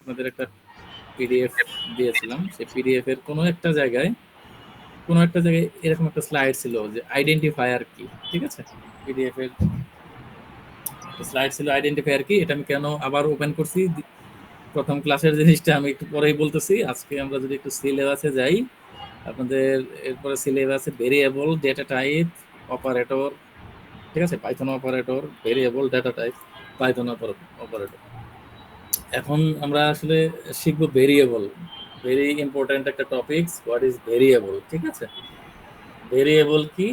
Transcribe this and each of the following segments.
আপনাদের একটা পিডিএফ দিয়েছিলাম। সেই পিডিএফ এর কোনো একটা জায়গায় এরকম একটা স্লাইড ছিল যে আইডেন্টিফায়ার কি, ঠিক আছে? পিডিএফ এর স্লাইড ছিল আইডেন্টিফায়ার কি। এটা আমি কেন আবার ওপেন করছি, প্রথম ক্লাসের জিনিসটা আমি একটু পরেই বলতেছি। আজকে আমরা যদি একটু সিলেবাসে যাই, আপনাদের এরপরে সিলেবাসে ভেরিয়েবল, ডেটা টাইপ, অপারেটর, ঠিক আছে, Python operator, variable, data type, Python operator. এখন আমরা আসলে শিখবো ভেরিয়েবল। ভেরি ইম্পর্টেন্ট একটা টপিক, হোয়াট ইজ ভেরিয়েবল, ঠিক আছে? ভেরিয়েবল কি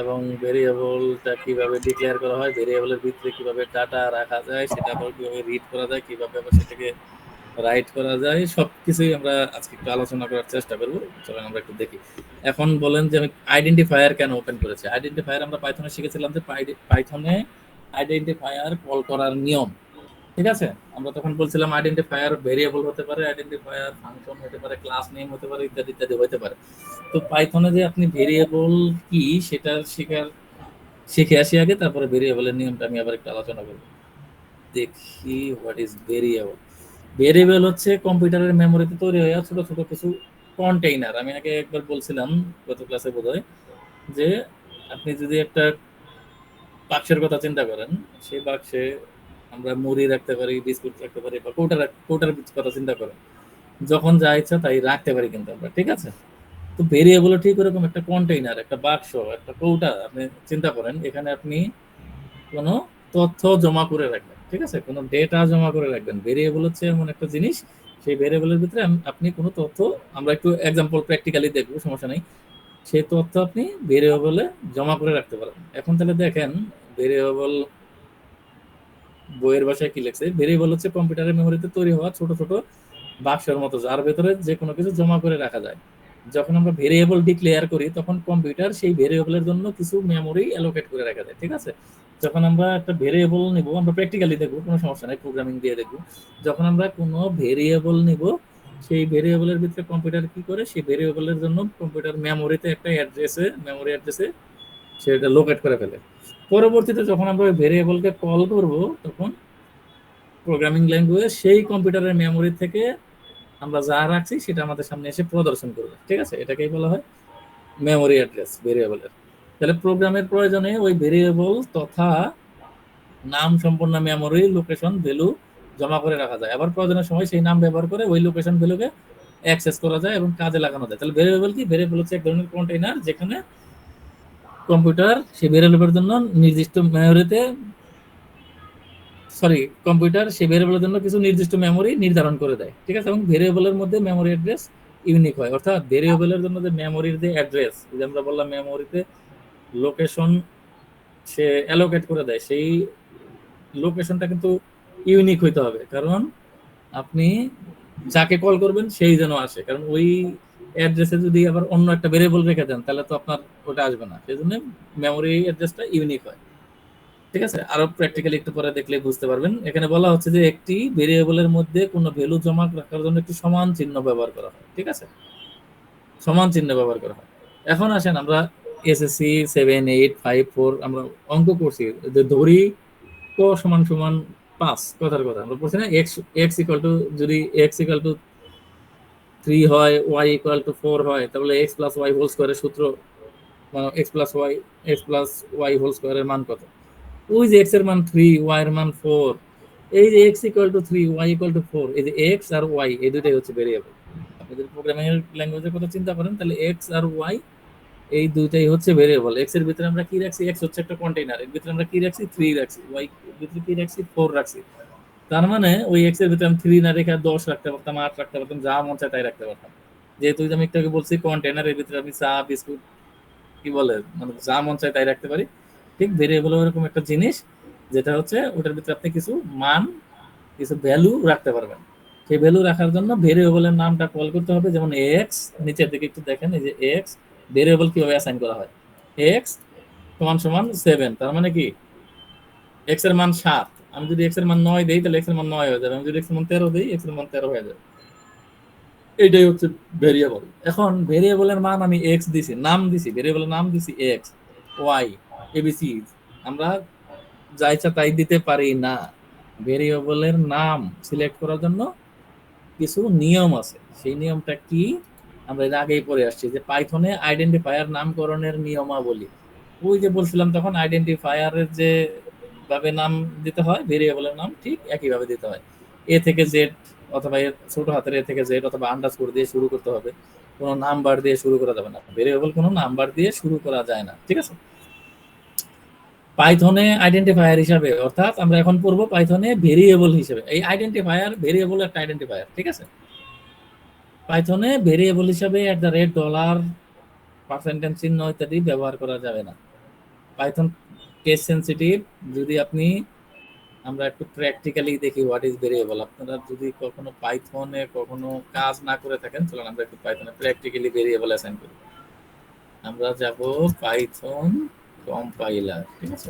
এবং ভেরিয়েবলটা কিভাবে ডিক্লেয়ার করা হয়, ভেরিয়েবলের ভিতরে কিভাবে ডাটা রাখা যায়, সেটা আবার কিভাবে রিড করা যায়, কিভাবে আবার সেটাকে রাইট করা যায়, সবকিছুই আমরা আজকে একটু আলোচনা করার চেষ্টা করবো। চলেন আমরা একটু দেখি। এখন বলেন যে আমি আইডেন্টিফায়ার কেন ওপেন করেছি। আইডেন্টিফায়ার আমরা পাইথনে শিখেছিলাম যে পাইথনে আইডেন্টিফায়ার কল করার নিয়ম, ঠিক আছে? আমরা তখন বলছিলাম আইডেন্টিফায়ার ভেরিয়েবল হতে পারে, আইডেন্টিফায়ার ফাংশন হতে পারে, ক্লাস নেম হতে পারে, ইত্যাদি ইত্যাদি হতে পারে। তো পাইথনে যে আপনি ভেরিয়েবল কি সেটা শিখে আসি আগে, তারপরে ভেরিয়েবলের নিয়মটা আমি আবার একটু আলোচনা করবো। দেখি হোয়াট ইজ ভেরিয়েবল। ভেরিয়েবল হচ্ছে কম্পিউটারের মেমোরিতে তৈরি হয়ে ছোট ছোট কিছু কন্টেইনার। আমি আগে একবার বলছিলাম গত ক্লাসে বোধহয়, যে আপনি যদি একটা বাক্সের কথা চিন্তা করেন, সেই বাক্সে আমরা মুড়ি রাখতে পারি, বিস্কুট রাখতে পারি, বা কৌটার কথা চিন্তা করেন, যখন যা ইচ্ছা তাই রাখতে পারি কিন্তু আমরা, ঠিক আছে? তো ভেরিয়েবল ঠিক এরকম একটা কন্টেইনার, একটা বাক্স, একটা কৌটা আপনি চিন্তা করেন। এখানে আপনি কোনো তথ্য জমা করে রাখবেন, ঠিক আছে, কোনো ডেটা জমা করে রাখবেন। ভেরিয়েবল হচ্ছে এমন একটা জিনিস, সেই ভেরিয়েবলের ভিতরে আপনি কোনো তথ্য, আমরা একটু এক্সাম্পল প্র্যাকটিক্যালি দেখবো, সমস্যা নেই, সেই তথ্য আপনি ভেরিয়েবলে জমা করে রাখতে পারেন। এখন তাহলে দেখেন ভেরিয়েবল বইয়ের ভাষায় কি লেখছে। ভেরিয়েবল হচ্ছে কম্পিউটারের মেমোরিতে তৈরি হওয়া ছোট ছোট বাক্সের মতো, যার ভেতরে যে কোনো কিছু জমা করে রাখা যায়। যখন আমরা ভেরিয়েবল ডিক্লেয়ার করি তখন কম্পিউটার সেই ভেরিয়েবলের জন্য কিছু মেমোরি অ্যালোকেট করে রাখা যায়, ঠিক আছে? যখন আমরা একটা ভেরিয়েবল নিব, আমরা প্র্যাকটিক্যালি দেখবো, কোনো সমস্যা নাই, প্রোগ্রামিং দিয়ে দেখবো। যখন আমরা কোনো ভেরিয়েবল নিব, সেই ভেরিয়েবলের ভিতরে কম্পিউটার কি করে, সেই ভেরিয়েবলের জন্য কম্পিউটার মেমোরিতে একটা মেমোরি অ্যাড্রেসে সেটা লোকেট করে ফেলে। পরবর্তীতে যখন আমরা ওই ভেরিয়েবলকে কল করব, তখন প্রোগ্রামিং ল্যাঙ্গুয়েজ সেই কম্পিউটারের মেমোরি থেকে আমরা যা রাখছি সেটা আমাদের সামনে এসে প্রদর্শন করবে, ঠিক আছে? এটাকেই বলা হয় মেমোরি অ্যাড্রেস ভেরিয়েবলের। তাহলে প্রোগ্রামের প্রয়োজনে ওই ভেরিয়েবল তথা নাম সম্পন্ন মেমোরি লোকেশন ভ্যালু জমা করে রাখা যায়। আবার প্রয়োজনের সময় সেই নাম ব্যবহার করে ওই লোকেশন ভ্যালুকে অ্যাক্সেস করা যায় এবং কাজে লাগানো যায়। তাহলে ভেরিয়েবল কি? ভেরিয়েবল হচ্ছে এক ধরনের কন্টেইনার, যেখানে কম্পিউটার সেই ভেরিয়েবলের জন্য নির্দিষ্ট মেমোরিতে কম্পিউটার সেই ভেরিয়েবলের জন্য কিছু নির্দিষ্ট মেমোরি নির্ধারণ করে দেয়, ঠিক আছে? এবং ভেরিয়েবলের মধ্যে মেমোরি অ্যাড্রেস ইউনিক হয়, অর্থাৎ ভেরিয়েবলের জন্য যে মেমোরির যে অ্যাড্রেস, যে আমরা বললাম মেমোরিতে লোকেশন সে অ্যালোকেট করে দেয়, সেই লোকেশনটা কিন্তু ইউনিক হইতে হবে, কারণ আপনি যাকে কল করবেন সেই যেন আসে। কারণ ওই অ্যাড্রেসে যদি আবার অন্য একটা ভেরিয়েবল রেখে দেন, তাহলে তো আপনার ওটা আসবে না। সেই জন্য মেমোরি অ্যাড্রেসটা ইউনিক হয়, ঠিক আছে? আরো প্র্যাকটিক্যালি একটু পরে দেখলে বুঝতে পারবেন। এখানে বলা হচ্ছে যে একটি ভেরিয়েবলের মধ্যে কোনো ভ্যালু জমা রাখার জন্য একটি সমান চিহ্ন ব্যবহার করা হয়, ঠিক আছে? সমান চিহ্ন ব্যবহার করা হয়। এখন আসেন আমরা এসএসসি 7, 8, 5, 4 আমরা অঙ্ক করছি, যে ধরি ক সমান সমান 5, কথার কথা আমরা বলছি না, এক্স এক্স ইকুয়াল টু, যদি এক্স ইকুয়াল টু 3 হয়, ওয়াই ইকুয়াল টু 4 হয়, তাহলে এক্স প্লাস ওয়াই হোল স্কোয়ারের সূত্র, মানে এক্স প্লাস ওয়াই হোল স্কোয়ারের মান কত? ওই যে এক্স এর মান 3, ওয়াই এর মান 4, এই যে x equal to 3, y equal to 4, এই যে এক্স আর ওয়াই এই দুইটাই হচ্ছে ভেরিয়েবল। আপনি যদি প্রোগ্রামিং এর ল্যাঙ্গুয়েজের কথা চিন্তা করেন, তাহলে এক্স আর ওয়াই এই দুইটাই হচ্ছে ভেরিয়েবল। এক্স এর ভিতরে আমরা কি রাখছি? এক্স হচ্ছে একটা কন্টেইনার, এর ভিতরে আমরা কি রাখছি? 3 রাখছি। ওয়াই এর ভিতরে কি রাখছি? 4 রাখছি। তার মানে ওই এক্স এর ভিতরে আমি 3 না রেখে 10 রাখতে পারতাম, 8 রাখতে পারতাম, যা মন চায় তাই রাখতে পারতাম। যেহেতু আমি একটু আগে বলছি কন্টেইনার, এর ভিতরে আমি চা বিস্কুট কি বলে, মানে যা মন চায় তাই রাখতে পারি। ঠিক ভেরিয়েবল এরকম একটা জিনিস, যেটা হচ্ছে ওটার ভিতরে আপনি কিছু মান, কিছু ভ্যালু রাখতে পারবেন। সেই ভ্যালু রাখার জন্য ভেরিয়েবলের নামটা কল করতে হবে। যেমন এক্স, নিচের দিকে একটু দেখেন, এই যে এক্স ভেরিয়েবল কিভাবে অ্যাসাইন করা হয়। এক্স সমান সমান 7, তার মানে কি এক্স এর মান 7। আমি যদি এক্স এর মান 9 দেই, তাহলে এক্স এর মান 9 হয়ে যাবে। আমি যদি এক্স এর মান 13 দেই, এক্স এর মান 13 হয়ে যাবে। এইটাই হচ্ছে ভেরিয়েবল। এখন ভেরিয়েবলের মান আমি এক্স দিছি, নাম দিছি, ভেরিয়েবলের নাম দিছি এক্স, ওয়াই, এবিসি। আমরা যা ইচ্ছা তাই দিতে পারি না। ভেরিয়েবলের নাম সিলেক্ট করার জন্য কিছু নিয়ম আছে। সেই নিয়মটা কি আমরা এর আগেই পড়ে আসছি, যে পাইথনে আইডেন্টিফায়ার নামকরণের নিয়মাবলী। ওই যে বলছিলাম তখন আইডেন্টিফায়ারের যে ভাবে নাম দিতে হয় ভেরিয়েবলের নাম ঠিক একইভাবে দিতে হয়। এ থেকে জেড অথবা ছোট হাতের এ থেকে জেড অথবা আন্ডারস্কোর দিয়ে শুরু করতে হবে, কোনো নাম্বার দিয়ে শুরু করা যাবে না। ভেরিয়েবল কোনো নাম্বার দিয়ে শুরু করা যায় না, ঠিক আছে। পাইথনে আইডেন্টিফায়ার হিসাবে, অর্থাৎ আমরা এখন পড়বো পাইথনে ভেরিয়েবল হিসেবে। এই আইডেন্টিফায়ার ভেরিয়েবল একটা আইডেন্টিফায়ার, ঠিক আছে। পাইথনে ভেরিয়েবল হিসাবে $, পার্সেন্টেজ চিহ্ন ইত্যাদি ব্যবহার করা যাবে না। Python case sensitive. যদি আপনি আমরা একটু প্র্যাকটিক্যালি দেখি হোয়াট ইজ ভেরিয়েবল। আপনারা যদি কখনো পাইথনে কখনো কাজ না করে থাকেন, চলুন আমরা একটু পাইথনে প্র্যাকটিক্যালি ভেরিয়েবল অ্যাসাইন করি। আমরা যাব পাইথন কম্পাইলার, ঠিক আছে।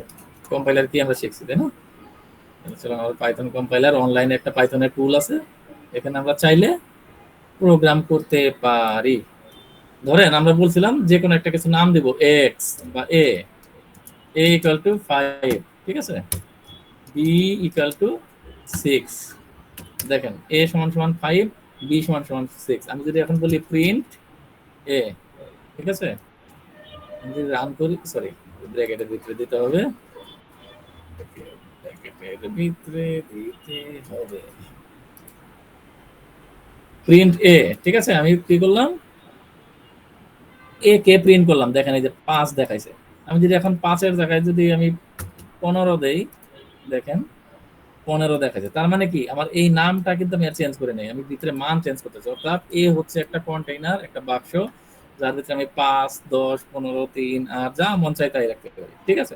কম্পাইলার কি আমরা শিখছি, তাই না? চলুন আমরা পাইথন কম্পাইলার, অনলাইনে একটা পাইথনের টুল আছে, এখানে আমরা চাইলে প্রোগ্রাম করতে পারি। ধরেন আমরা বলছিলাম যে কোনো একটা কিছু নাম দেব, এক্স বা এ ইকুয়াল টু 5, ঠিক আছে, বি ইকুয়াল টু 6। দেখেন এ সমান সমান 5, বি সমান সমান 6। আমি যদি এখন বলি প্রিন্ট এ, ঠিক আছে, আমি যদি রান করি, সরি ব্র্যাকেটের ভিতরে দিতে হবে, ব্র্যাকেটের ভিতরে দিতে হবে প্রিন্ট এ, ঠিক আছে। আমি কি করলাম, এ কে প্রিন্ট করলাম, দেখেন এই যে 5 দেখাইছে। আমি যদি এখন 5-এর জায়গায় যদি আমি 15 দেই, দেখেন 15 দেখাচ্ছে। তার মানে কি আমার এই নামটা কিন্তু আমি আর চেঞ্জ করে নেই, আমি ভিতরে মান চেঞ্জ করতেছি। অর্থাৎ এ হচ্ছে একটা কন্টেইনার, একটা বাক্স, যার ভিতরে আমি 5, 10, 15, 3 আর যা মন চাই তাই রাখতে পারি, ঠিক আছে।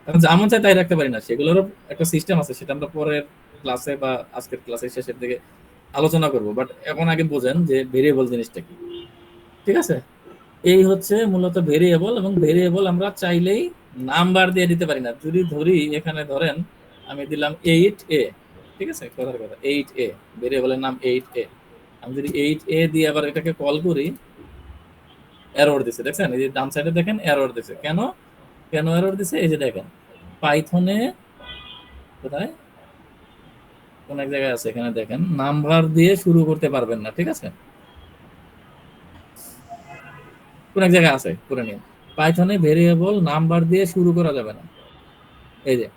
এখন যা মন চাই তাই রাখতে পারি না, সেগুলোরও একটা সিস্টেম আছে, সেটা আমরা পরের ক্লাসে বা আজকের ক্লাসের শেষের দিকে আলোচনা করব। বাট এখন আগে বোঝেন যে ভেরিয়েবল জিনিসটা কি, ঠিক আছে। এই হচ্ছে মূলত ভেরিয়েবল, এবং ভেরিয়েবল আমরা চাইলেই নাম্বার দিয়ে দিতে পারি না। যদি ধরি এখানে ধরেন আমি দিলাম 8a, ঠিক আছে, কথার কথা 8a, ভেরিয়েবলের নাম 8a। আমি যদি 8a দিয়ে আবার এটাকে কল করি, এরর দিছে, দেখছেন এই যে ডান সাইডে দেখেন এরর দিছে। কেন কেন এরর দিছে, এই যে দেখেন পাইথনে কোথায় কোন এক জায়গায় আছে, এখানে দেখেন নাম্বার দিয়ে শুরু করতে পারবেন না, ঠিক আছে, কোন এক জায়গায় আছে, করে নিন। পাইথনে ভেরিয়েবল নাম্বার দিয়ে শুরু করা যাবে না। এই যে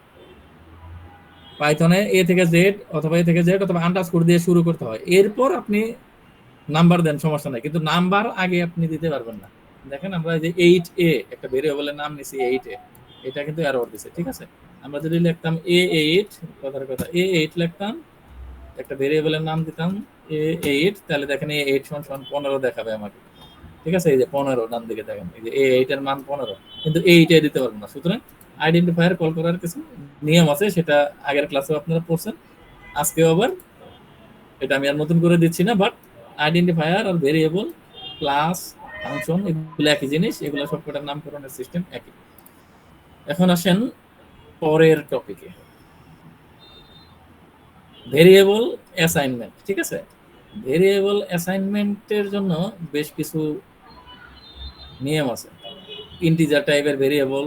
পাইথনে এ থেকে জেড অথবা এ থেকে জেড অথবা আন্ডারস্কোর দিয়ে শুরু করতে হয়, এরপর আপনি নাম্বার দেন, সমস্যা নাই, কিন্তু নাম্বার আগে আপনি দিতে পারবেন না। দেখেন আমরা এই যে 8a একটা ভেরিয়েবলের নাম নিছি 8a, এটা কিন্তু এরর দিছে, ঠিক আছে। আমরা যদি লিখতাম a8, কথার কথা a8 লিখতাম, একটা ভেরিয়েবলের নাম দিতাম a8, তাহলে দেখেন a8 সমান সমান 15 দেখাবে আমাকে, ঠিক আছে। এই যে 15 ডান দিকে দেখেন, এই যে a8 এর মান 15, কিন্তু 8 এ দিতে পারবো না। সুতরাং আইডেন্টিফায়ার কল করার কিছু নিয়ম আছে, সেটা আগের ক্লাসেও আপনারা পড়ছেন, আজকেও আবার এটা আমি আর নতুন করে দিচ্ছি না। বাট আইডেন্টিফায়ার আর ভেরিয়েবল, ক্লাস, ফাংশন এগুলো একই জিনিস, এগুলো সবকটার নামকরণের সিস্টেম একই। এখন আসেন পরের টপিকে, ভেরিয়েবল অ্যাসাইনমেন্ট, ঠিক আছে। ভেরিয়েবল অ্যাসাইনমেন্টের জন্য বেশ কিছু নিয়ম আছে। ইন্টিজার টাইপের ভেরিয়েবল,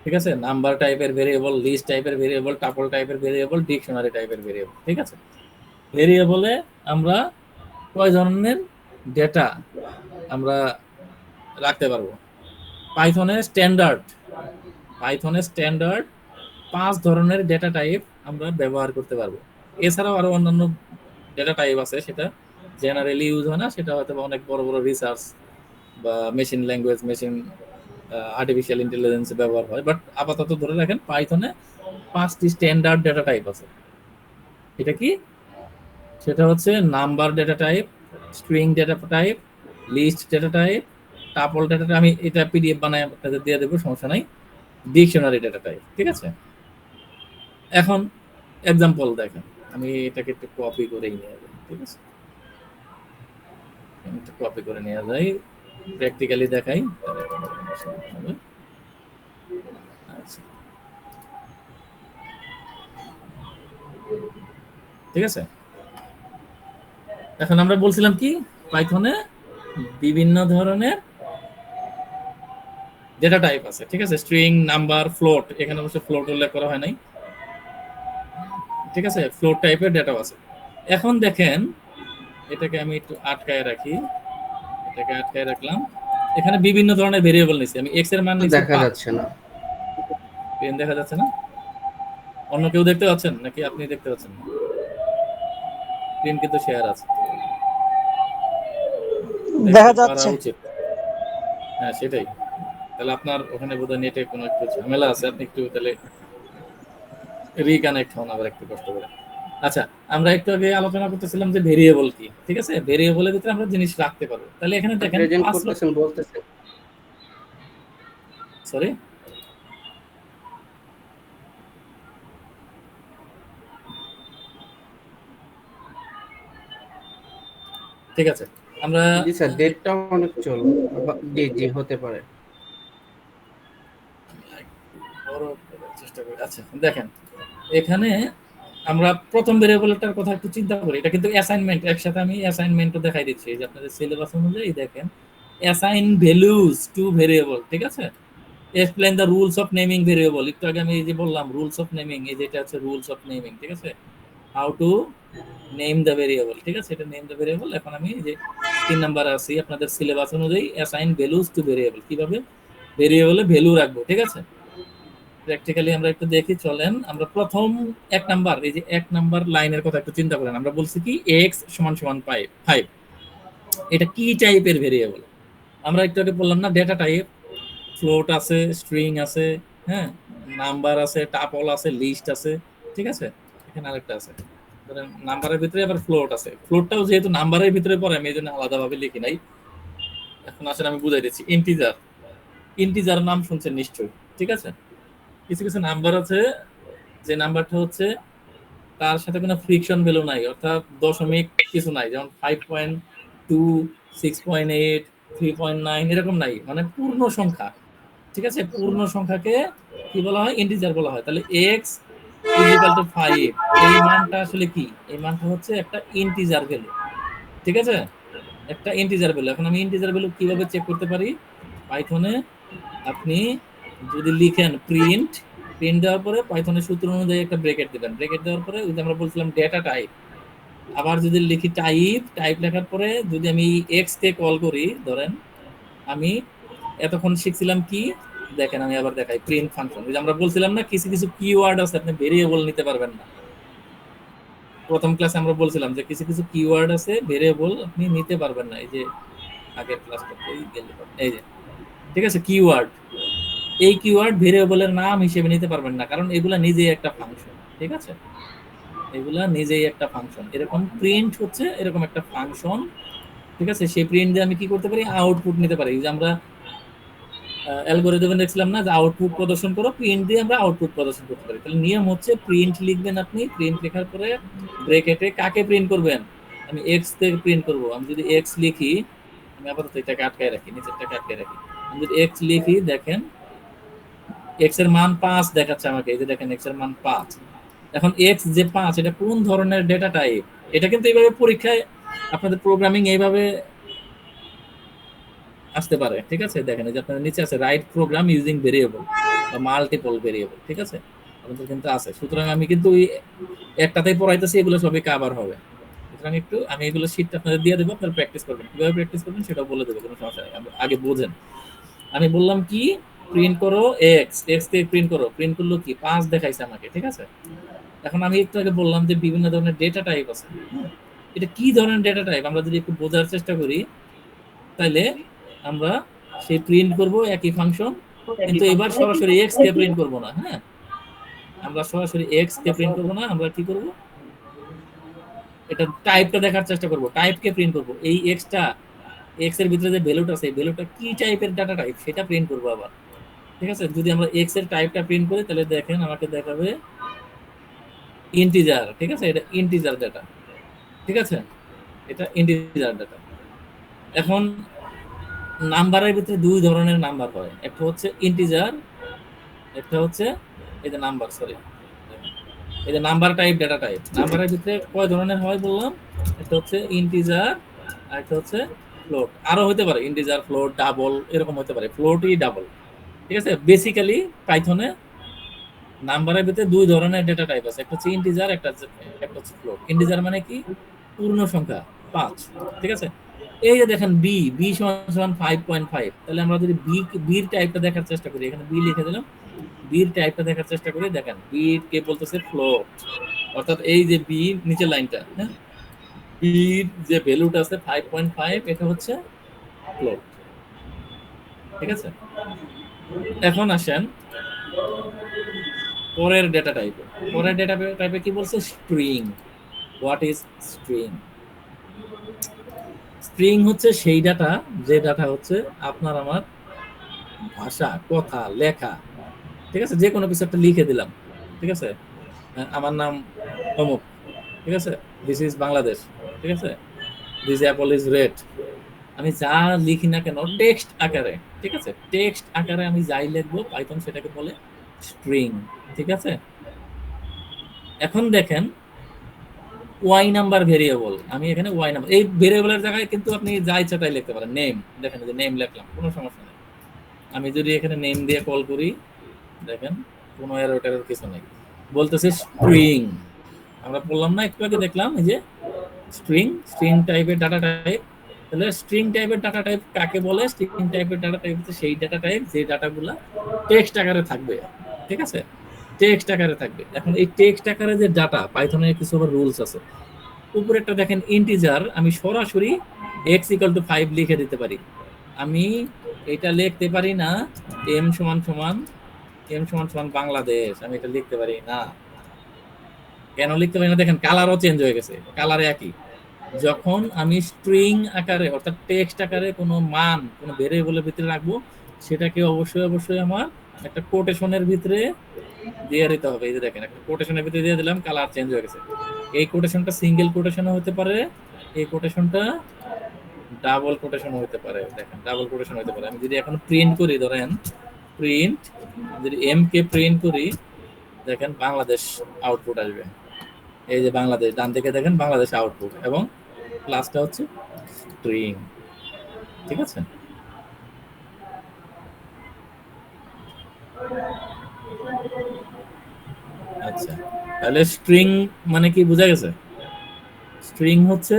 ঠিক আছে, নাম্বার টাইপের ভেরিয়েবল, লিস্ট টাইপের ভেরিয়েবল, টাপল টাইপের ভেরিয়েবল, ডিকশনারি টাইপের ভেরিয়েবল, ঠিক আছে। ভেরিয়েবলে আমরা কয় ধরনের ডেটা আমরা রাখতে পারবো? পাইথনের স্ট্যান্ডার্ড 5 ধরনের ডেটা টাইপ আমরা ব্যবহার করতে পারবো। এছাড়াও আরো অন্যান্য ডেটা টাইপ আছে, সেটা জেনারেলি ইউজ হয় না, সেটা হয়তো অনেক বড় বড় রিসার্চ বা machine language, machine artificial intelligence ব্যবহার হয়। বাট আপাতত ধরে রাখেন পাইথনে 5টি স্ট্যান্ডার্ড ডেটা টাইপ আছে। এটা কি? সেটা হচ্ছে number data type, string data type, list data type, tuple data type, আমি এটা পিডিএফ বানায় আপনাদের দিয়ে দেবো, সমস্যা নাই, ডিকশনারি ডেটা টাইপ, ঠিক আছে। এখন এক্সাম্পল দেখেন, আমি এটাকে একটু কপি করেই নিয়ে যাই, ঠিক আছে, একটু কপি করে নিয়ে যাই, প্র্যাকটিক্যালি দেখাই। আচ্ছা, ঠিক আছে। এখন আমরা বলছিলাম কি, পাইথনে বিভিন্ন ধরনের ডেটা টাইপ আছে, ঠিক আছে, স্ট্রিং, নাম্বার, ফ্লোট, এখানে অবশ্য ফ্লোট উল্লেখ করা হয় নাই, ঠিক আছে, ফ্লোট টাইপের ডেটাও আছে। এখন দেখেন এটাকে আমি একটু আটকায় রাখি, এটাকে আটকায় রাখলাম। এখানে বিভিন্ন ধরনের ভেরিয়েবল নিছি আমি। এক্স এর মান নিছি দেখা 5। যাচ্ছে না। পেন দেখা যাচ্ছে না? অন্য কেউ দেখতে পাচ্ছেন নাকি আপনি দেখতে পাচ্ছেন না? স্ক্রিন কিন্তু শেয়ার আছে, দেখা দেখতে পারা যাচ্ছে। উচিত। হ্যাঁ সেটাই। তাহলে আপনার ওখানে বোধহয় নেটে কোনো একটু ঝামেলা আছে, আপনি একটু তাহলে রিকানেক্ট হন আবার একটু কষ্ট করে। আচ্ছা, আমরা একটু আগে আলোচনা করতেছিলাম যে ভেরিয়েবল কি, ঠিক আছে? ভেরিয়েবলের ভিতরে আমরা জিনিস রাখতে পারবো। তাহলে এখানে দেখেন প্রেজেন্ট 5 করতেছেন বলতেছেন। সরি, ঠিক আছে। আমরা জি স্যার, ডেটটাও অনেক চল। জি জি, হতে পারে। বড় করার চেষ্টা করি। আচ্ছা দেখেন, এখানে আমরা প্রথম ভেরিয়েবলটার কথা একটু চিন্তা করি। এটা কিন্তু অ্যাসাইনমেন্ট, একসাথে আমি অ্যাসাইনমেন্টও দেখাই দিচ্ছি। এই যে আপনাদের সিলেবাস অনুযায়ী দেখেন, অ্যাসাইন ভ্যালুজ টু ভেরিয়েবল, ঠিক আছে? Explain the rules of naming variable. একটু আগে আমি এই যে বললাম রুলস অফ নেমিং, এই যেটা আছে রুলস অফ নেমিং, ঠিক আছে? How to name the variable, ঠিক আছে? এটা নেম দ্য ভেরিয়েবল। এখন আমি এই যে 3 নাম্বারে আছি আপনাদের সিলেবাস অনুযায়ী অ্যাসাইন ভ্যালুজ টু ভেরিয়েবল, কিভাবে ভেরিয়েবলে ভ্যালু রাখবো, ঠিক আছে? প্র্যাকটিক্যালি আমরা একটু দেখি, চলেন। আমরা প্রথম 1 নাম্বার, এই যে 1 নাম্বার লাইনের কথা একটু চিন্তা করেন। আমরা বলছি কি x সমান সমান 5। এটা কি টাইপের ভেরিয়েবল? আমরা একটু আগে বললাম না ডেটা টাইপ, ফ্লোট আছে, স্ট্রিং আছে, হ্যাঁ, নাম্বার আছে, টাপল আছে, লিস্ট আছে, ঠিক আছে? এখানে আরেকটা আছে, ধরেন নাম্বারের ভিতরে আবার ফ্লোট আছে। ফ্লোটটাও যেহেতু নাম্বারের ভিতরে পড়ে আমি এই জন্য আলাদাভাবে লিখি নাই। এখন আসলে আমি বুঝাই দিচ্ছি। ইন্টিজার, ইন্টিজার নাম শুনছেন নিশ্চয়ই, ঠিক আছে? কিছু কিছু নাম্বার আছে যে নাম্বারটা হচ্ছে তার সাথে কোনো ফ্রিকশন ভ্যালু নাই, অর্থাৎ দশমিক কিছু নাই, যেমন 5.2, 6.8, 3.9 এরকম নাই, মানে পূর্ণ সংখ্যা, ঠিক আছে? পূর্ণ সংখ্যাকে কি বলা হয়? ইন্টিজার বলা হয়। তাহলে এক্স ইজিক্যাল টু 5, এই মানটা আসলে কি? এই মানটা হচ্ছে একটা ইন্টিজার ভ্যালু, ঠিক আছে? একটা ইন্টিজার ভ্যালু। এখন আমি ইন্টিজার ভ্যালু কিভাবে চেক করতে পারি? পাইথনে আপনি যদি লিখেন প্রিন্ট, প্রিন্ট দেওয়ার পরে পাইথনের সূত্র অনুযায়ী একটা ব্রেকেট দিবেন। ব্রেকেট দেওয়ার পরে ওই যে আমরা বলছিলাম ডেটা টাইপ, আবার যদি লিখি টাইপ, টাইপ লেখার পরে যদি আমি এক্স কে কল করি, ধরেন আমি এতক্ষণ শিখছিলাম কি, দেখেন আমি আবার দেখাই প্রিন্ট ফাংশন। ওই যে আমরা বলছিলাম না কিছু কিছু কিওয়ার্ড আছে আপনি ভেরিয়েবল নিতে পারবেন না। প্রথম ক্লাসে আমরা বলছিলাম যে কিছু কিছু কিওয়ার্ড আছে ভেরিয়েবল আপনি নিতে পারবেন না। এই যে আগের ক্লাসটাতেই গেলে, এই যে, ঠিক আছে, কিওয়ার্ড, এই কিওয়ার্ড ভেরিয়েবলের নাম হিসেবে নিতে পারবেন না, কারণ এগুলা নিজেই একটা ফাংশন, ঠিক আছে? এগুলা নিজেই একটা ফাংশন। এরকম প্রিন্ট হচ্ছে এরকম একটা ফাংশন, ঠিক আছে? সেই প্রিন্ট দিয়ে আমি কি করতে পারি? আউটপুট নিতে পারি। যে আমরা অ্যালগরিদমে দেখছিলাম না যে আউটপুট প্রদর্শন করো, প্রিন্ট দিয়ে আমরা আউটপুট প্রদর্শন করতে পারি। তাহলে নিয়ম হচ্ছে প্রিন্ট লিখবেন আপনি, প্রিন্ট লেখার পরে ব্র্যাকেটে কাকে প্রিন্ট করবেন? আমি এক্স থেকে প্রিন্ট করব। আমি যদি এক্স লিখি, আমি আপাতত এটাকে আটকায় রাখি, নিচেরটাকে আটকায় রাখি। আমি যদি এক্স লিখি, দেখেন এক্স এর মান 5 দেখাচ্ছে আমাকে। এই যে দেখেন এক্স এর মান 5। এখন এক্স যে 5, এটা কোন ধরনের ডেটা টাইপ? এটা কিন্তু এইভাবে পরীক্ষায় আপনাদের প্রোগ্রামিং এইভাবে আসতে পারে, ঠিক আছে? দেখেন এই যে আপনাদের নিচে আছে রাইট প্রোগ্রাম ইউজিং ভেরিয়েবল বা মাল্টিপল ভেরিয়েবল, ঠিক আছে? আপনাদের কিন্তু আছে। সুতরাং আমি কিন্তু ওই একটাতেই পড়াইতেছি, এগুলো সবই কভার হবে। সুতরাং একটু আমি এগুলো শীট আপনাদের দিয়ে দেবো, আপনারা প্র্যাকটিস করবেন। কিভাবে প্র্যাকটিস করবেন সেটাও বলে দেবো, কোনো সমস্যা নেই। আগে বোঝেন। আমি বললাম কি, প্রিন্ট করো এক্স, এক্স থেকে প্রিন্ট করো। প্রিন্ট করলো কি? 5 দেখাইছে আমাকে, ঠিক আছে? এখন আমি একটু আগে বললাম যে বিভিন্ন ধরনের ডেটা টাইপ আছে। এটা কি ধরনের ডেটা টাইপ আমরা যদি একটু বোঝার চেষ্টা করি, তাহলে আমরা সেই প্রিন্ট করব একই ফাংশন, কিন্তু এবার সরাসরি এক্স কে প্রিন্ট করব না। হ্যাঁ, আমরা সরাসরি এক্স কে প্রিন্ট করব না। আমরা কি করব? এটা টাইপটা দেখার চেষ্টা করব, টাইপ কে প্রিন্ট করব। এই এক্সটা, এক্স এর ভিতরে যে ভ্যালুটা আছে, ভ্যালুটা কি টাইপের ডাটা টাইপ সেটা প্রিন্ট করব আবার, ঠিক আছে? যদি আমরা এক্স এর টাইপটা প্রিন্ট করি, তাহলে দেখেন আমাকে দেখাবে ইন্টিজার, ঠিক আছে? এটা ইন্টিজার ডাটা, ঠিক আছে? এটা ইন্টিজার ডাটা। এখন নাম্বারের ভিতরে দুই ধরনের নাম্বার হয়, একটা হচ্ছে ইন্টিজার, একটা হচ্ছে এই যে নাম্বার, সরি, এই যে নাম্বার টাইপ ডেটা টাইপ। নাম্বারের ভিতরে কয় ধরনের হয় বললাম? একটা হচ্ছে ইন্টিজার, আর একটা হচ্ছে ফ্লোট। আরো হতে পারে ইন্টিজার, ফ্লোট, ডাবল, এরকম হতে পারে, ফ্লোটই ডাবল, ঠিক আছে? বেসিক্যালি পাইথনে নাম্বারের ভিতরে দুই ধরনের ডেটা টাইপ আছে, একটা হচ্ছে ইন্টিজার, একটা হচ্ছে ফ্লোট। ইন্টিজার মানে কি? পূর্ণ সংখ্যা, 5, ঠিক আছে। এই যে দেখেন বি বি সমান 5.5, তাহলে আমরা যদি বির টাইপটা দেখার চেষ্টা করি, এখানে বি লিখে দিলাম, বির টাইপটা দেখার চেষ্টা করি, দেখেন বি কে বলতেছে ফ্লোট, অর্থাৎ এই যে বি নিচের লাইনটা, হ্যাঁ, বির যে ভ্যালুটা আছে 5.5, এটা হচ্ছে ফ্লোট, ঠিক আছে। এখন আসেন পরের ডেটা টাইপে। পরের ডেটা টাইপে কি বলছে? String. What is string? String হচ্ছে সেই ডাটা, যে ডাটা হচ্ছে আপনার আমার ভাষা, কথা, লেখা, ঠিক আছে, যে কোনো কিছু একটা লিখে দিলাম, ঠিক আছে, আমার নাম অমুক, ঠিক আছে, দিস ইজ বাংলাদেশ, ঠিক আছে, দিস অ্যাপল ইজ রেড, আমি যা লিখি না কেন টেক্সট আকারে, ঠিক আছে, টেক্সট আকারে আমি যাই লিখবো, পাইথন সেটাকে বলে স্ট্রিং, ঠিক আছে। এখন দেখেন ওয়াই নাম্বার ভেরিয়েবল, আমি এখানে ওয়াই নাম্বার, এই ভেরিয়েবলের জায়গায় কিন্তু আপনি যা ইচ্ছা তাই লিখতে পারেন। নেম, দেখেন যে নেম লিখলাম, কোনো সমস্যা নেই। আমি যদি এখানে নেম দিয়ে কল করি, দেখেন কোনো এরর কিছু নেই, বলতেছে স্ট্রিং। আমরা বললাম না একটু আগে, দেখলাম এই যে স্ট্রিং, স্ট্রিং টাইপের ডাটা টাইপ। তাহলে স্ট্রিং টাইপের ডাটা টাইপ কাকে বলে? স্ট্রিং টাইপের ডাটা টাইপ হচ্ছে সেই ডাটা টাইপ যে ডাটাগুলো টেক্সট আকারে থাকবে, ঠিক আছে, টেক্সট আকারে থাকবে। এখন এই টেক্সট আকারে যে ডাটা, পাইথনের কিছু আবার রুলস আছে। উপরে একটা দেখেন ইন্টিজার, আমি সরাসরি x = 5 লিখে দিতে পারি। আমি এটা লিখতে পারি না m সমান বাংলাদেশ, আমি এটা লিখতে পারি না। কেন লিখতে পারি না? দেখেন কালারও চেঞ্জ হয়ে গেছে, কালারে একই। যখন আমি স্ট্রিং আকারে অর্থাৎ টেক্সট আকারে কোনো মান কোনো ভেরিয়েবলের ভিতরে রাখবো, সেটাকে অবশ্যই আমার একটা কোটেশনের ভিতরে দিয়ে দিতে হবে। এই যে দেখেন একটা কোটেশনের ভিতরে দিয়ে দিলাম, কালার চেঞ্জ হয়ে গেছে। এই কোটেশনটা সিঙ্গেল কোটেশনও হতে পারে, এই কোটেশনটা ডাবল কোটেশনও হতে পারে। দেখেন ডাবল কোটেশন হতে পারে। আমি যদি এখন প্রিন্ট করি, ধরেন প্রিন্ট, যদি এম কে প্রিন্ট করি, দেখেন বাংলাদেশ আউটপুট আসবে। এই যে বাংলাদেশ, ডান দিকে দেখেন বাংলাদেশ আউটপুট, এবং ক্লাসটা হচ্ছে স্ট্রিং, ঠিক আছে। আচ্ছা, তাহলে স্ট্রিং মানে কি বোঝা গেছে? স্ট্রিং হচ্ছে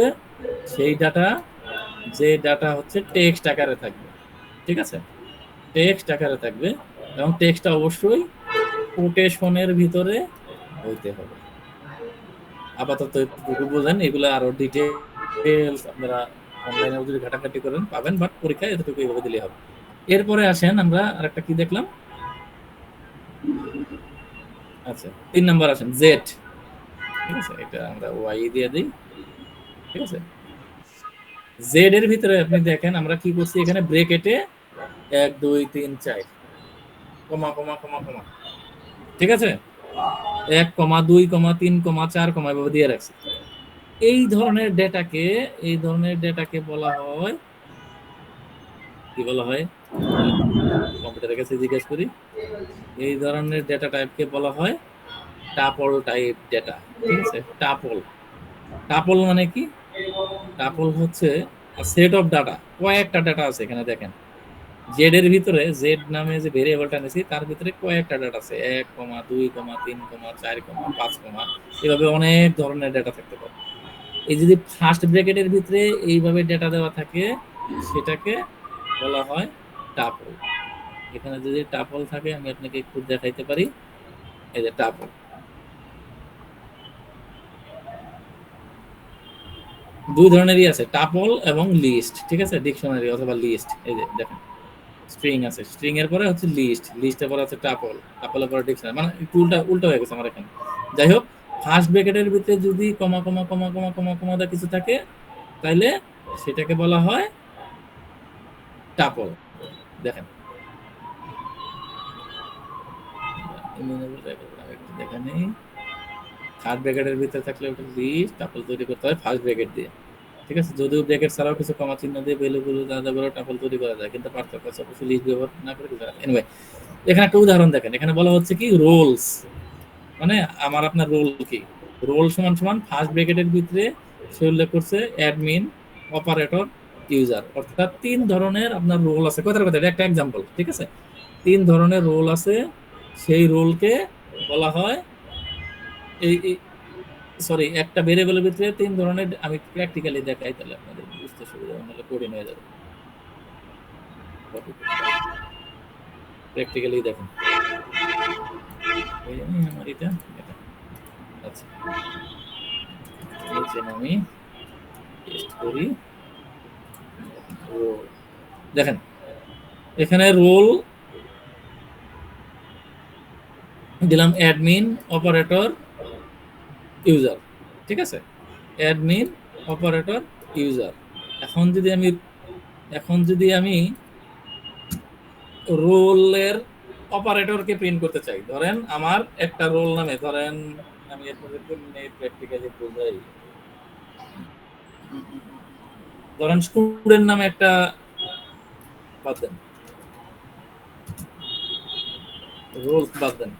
সেই ডাটা, যে ডাটা হচ্ছে টেক্সট আকারে থাকবে, ঠিক আছে, টেক্সট আকারে থাকবে, এবং টেক্সটটা অবশ্যই কোটেশনের ভিতরে হইতে হবে। আপাতত একটু বোঝেন, এগুলো আরো ডিটেলস আপনারা অনলাইনে যদি ঘাটাঘাটি করেন পাবেন, বাট পরীক্ষায় এতটুকু এইভাবে দিলে হবে। এরপরে আসেন আমরা আরেকটা কি দেখলাম। আচ্ছা 3 নাম্বার আসেন জেড, ঠিক আছে, এটা আমরা ওয়াই দিয়ে দিই, ঠিক আছে। জেড এর ভিতরে আপনি দেখেন আমরা কি করছি, এখানে ব্রেকেটে 1 2 3 4 কমা কমা কমা কমা, ঠিক আছে, 1 2 3 4 এভাবে দিয়ে রাখছি। এই ধরনের ডেটাকে বলা হয় কি বলা হয়? কম্পিউটারের কাছে জিজ্ঞেস করি। এই ধরনের ডেটা টাইপকে বলা হয় টাপল টাইপ ডেটা, ঠিক আছে। টাপল, টাপল মানে কি? টাপল হচ্ছে সেট অফ ডাটা, কয়েকটা ডাটা আছে এখানে দেখেন। জেড এর ভিতরে, জেড নামে যে ভেরিয়েবলটা নিয়েছি তার ভিতরে কয়েকটা ডাটা আছে, 1 2 3 4 5, এভাবে অনেক ধরনের ডেটা থাকতে পারে। এই যদি ফার্স্ট ব্র্যাকেটের ভিতরে এইভাবে ডেটা দেওয়া থাকে, সেটাকে বলা হয় টাপল। এখানে যদি টাপল থাকে, আমি আপনাকে একটু দেখাইতে পারি, এই যে টাপল। দুই ধরনেরই আছে, টাপল এবং লিস্ট, ঠিক আছে, ডিকশনারি অথবা লিস্ট। এই যে দেখেন স্ট্রিং আছে, স্ট্রিং এর পরে হচ্ছে লিস্ট, লিস্টের পরে আছে টাপল, টাপলের পরে ডিকশনারি, মানে একটু উল্টা হয়ে গেছে আমার এখানে। যাই হোক, ফার্স্ট ব্র্যাকেটের ভিতরে যদি কমা দা কিছু থাকে, তাইলে সেটাকে বলা হয় টাপল। দেখেন দেখেন থার্ড ব্র্যাকেটের ভিতরে থাকলে ওটা লিস্ট, টাপল তৈরি করতে হয় ফার্স্ট ব্র্যাকেট দিয়ে, ঠিক আছে। যদিও ব্র্যাকেট ছাড়াও কিছু কমা চিহ্ন দিয়ে ভ্যালুগুলো আলাদা করে টাপল তৈরি করা যায়, কিন্তু পার্থক্য আছে অবশ্যই লিস্ট ব্যবহার না করে কিছু। এনিওয়ে, এখানে একটা উদাহরণ দেখেন, এখানে বলা হচ্ছে কি রোলস, মানে আমার আপনার রোল কি, রোল সমান ফার্স্ট ব্র্যাকেটের ভিতরে সে উল্লেখ করছে অ্যাডমিন, অপারেটর, ইউজার, অর্থাৎ 3 ধরনের আপনার রোল আছে। কথার কথা, এটা একটা এক্সাম্পল, ঠিক আছে। 3 ধরনের রোল আছে, সেই রোলকে বলা হয় এই সরি, একটা ভেরিয়েবলের ভিতরে 3 ধরনের আমি প্র্যাকটিক্যালি দেখাই, তাহলে আপনাদের বুঝতে সুবিধা হবে, নাহলে কঠিন হয়ে যাবে। প্র্যাকটিক্যালি দেখুন। এই আমার এটা আচ্ছা, নিচে আমি টেস্ট করি। দেখেন এখানে রোল দিলাম অ্যাডমিন, অপারেটর, ইউজার, ঠিক আছে? Admin, operator, user. এখন যদি আমি রোলের অপারেটরকে প্রিন্ট করতে চাই, ধরেন আমার একটা রোল নামে, ধরেন আমি আপনাদেরকে প্র্যাকটিক্যালি বোঝাই, ধরেন স্টুডেন্ট নামে একটা, বাদ দেন রোল, বাদ দেন,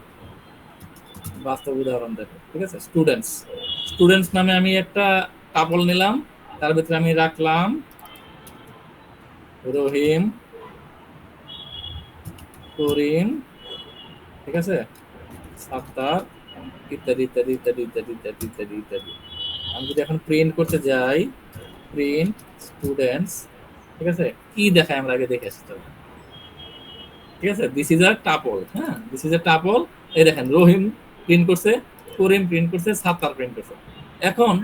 বাস্তব উদাহরণ দেখো, ঠিক আছে? স্টুডেন্টস নামে আমি একটা টাপল নিলাম, তার ভিতরে আমি রাখলাম রহিম, করিম, ঠিক আছে, সাত্তার, ইত্যাদি ইত্যাদি ইত্যাদি ইত্যাদি ইত্যাদি ইত্যাদি ইত্যাদি। আমি যদি এখন প্রিন্ট করতে যাই, প্রিন্ট স্টুডেন্টস, ঠিক আছে, কি দেখায় আমরা আগে দেখে আসতে হবে, ঠিক আছে? দিস ইজ আ টাপল, হ্যাঁ, দিস ইজ আ টাপল। এই দেখেন রহিম প্রিন্ট করছে, করিম প্রিন্ট করছে, সাত্তার প্রিন্ট করছে। এখন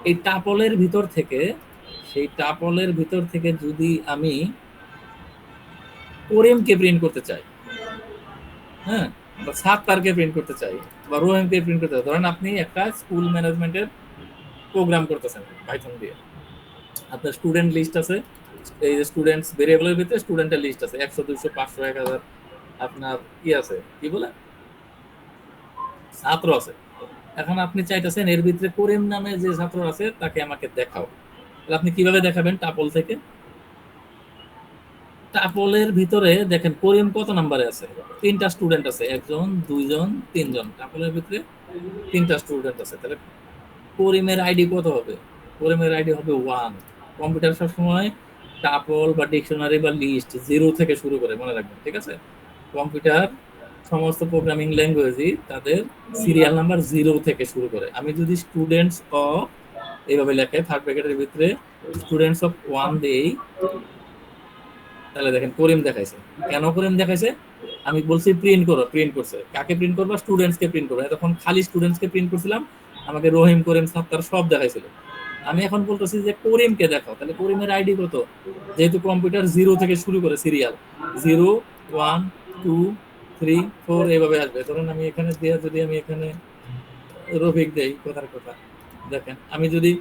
এই টাপলের ভিতর থেকে, সেই টাপলের ভিতর থেকে যদি আমি করিমকে প্রিন্ট করতে চাই, হ্যাঁ, বা সাত্তারকে প্রিন্ট করতে চাই, বা রহিমকে প্রিন্ট করতে চাই, ধরেন আপনি একটা স্কুল ম্যানেজমেন্টের প্রোগ্রাম করতেছেন পাইথন দিয়ে, আপনার স্টুডেন্ট লিস্ট আছে, এই যে স্টুডেন্টস ভেরিয়েবলের ভিতরে স্টুডেন্টের লিস্ট আছে 100 200 500 1000, আপনার কি আছে, কি বলে, ছাত্র আছে। এখন আপনি চাইতেছেন এর ভিতরে করিম নামে যে ছাত্র আছে তাকে আমাকে দেখাও, তাহলে আপনি কিভাবে দেখাবেন? টাপল থেকে। টাপলের ভিতরে দেখেন করিম কত নাম্বারে আছে, 3টা স্টুডেন্ট আছে, 1 জন 2 জন 3 জন, টাপলের ভিতরে 3টা স্টুডেন্ট আছে, তাহলে করিমের আইডি কত হবে? করিমের আইডি হবে 1। কম্পিউটার সবসময় টাপল বা ডিকশনারি বা লিস্ট 0 থেকে শুরু করে, মনে রাখবেন, ঠিক আছে? কম্পিউটার সমস্ত প্রোগ্রামিং ল্যাঙ্গুয়েজই তাদের সিরিয়াল নাম্বার 0 থেকে শুরু করে। আমি যদি স্টুডেন্টস অফ এইভাবে লেখে থার্ড ব্র্যাকেটের ভিতরে স্টুডেন্টস অফ 1 দেই, তাহলে দেখেন করিম দেখাইছে। কেন করিম দেখাইছে? আমি বলছি প্রিন্ট করো, প্রিন্ট করছে। কাকে প্রিন্ট করবা? স্টুডেন্টসকে প্রিন্ট করবো। তখন খালি স্টুডেন্টসকে প্রিন্ট করছিলাম, আমাকে রহিম, করিম, সাত্তার সব দেখাইছিল। আমি এখন বলতেছি যে করিমকে দেখাও, তাহলে করিমের আইডি কত? যেহেতু কম্পিউটার 0 থেকে শুরু করে সিরিয়াল, 0 1 2 3 4 এইভাবে আসবে। ধরেন আমি এখানে দিয়ে, যদি আমি এখানে রফিক দেই, কথার কথা, দেখেন আমি যদি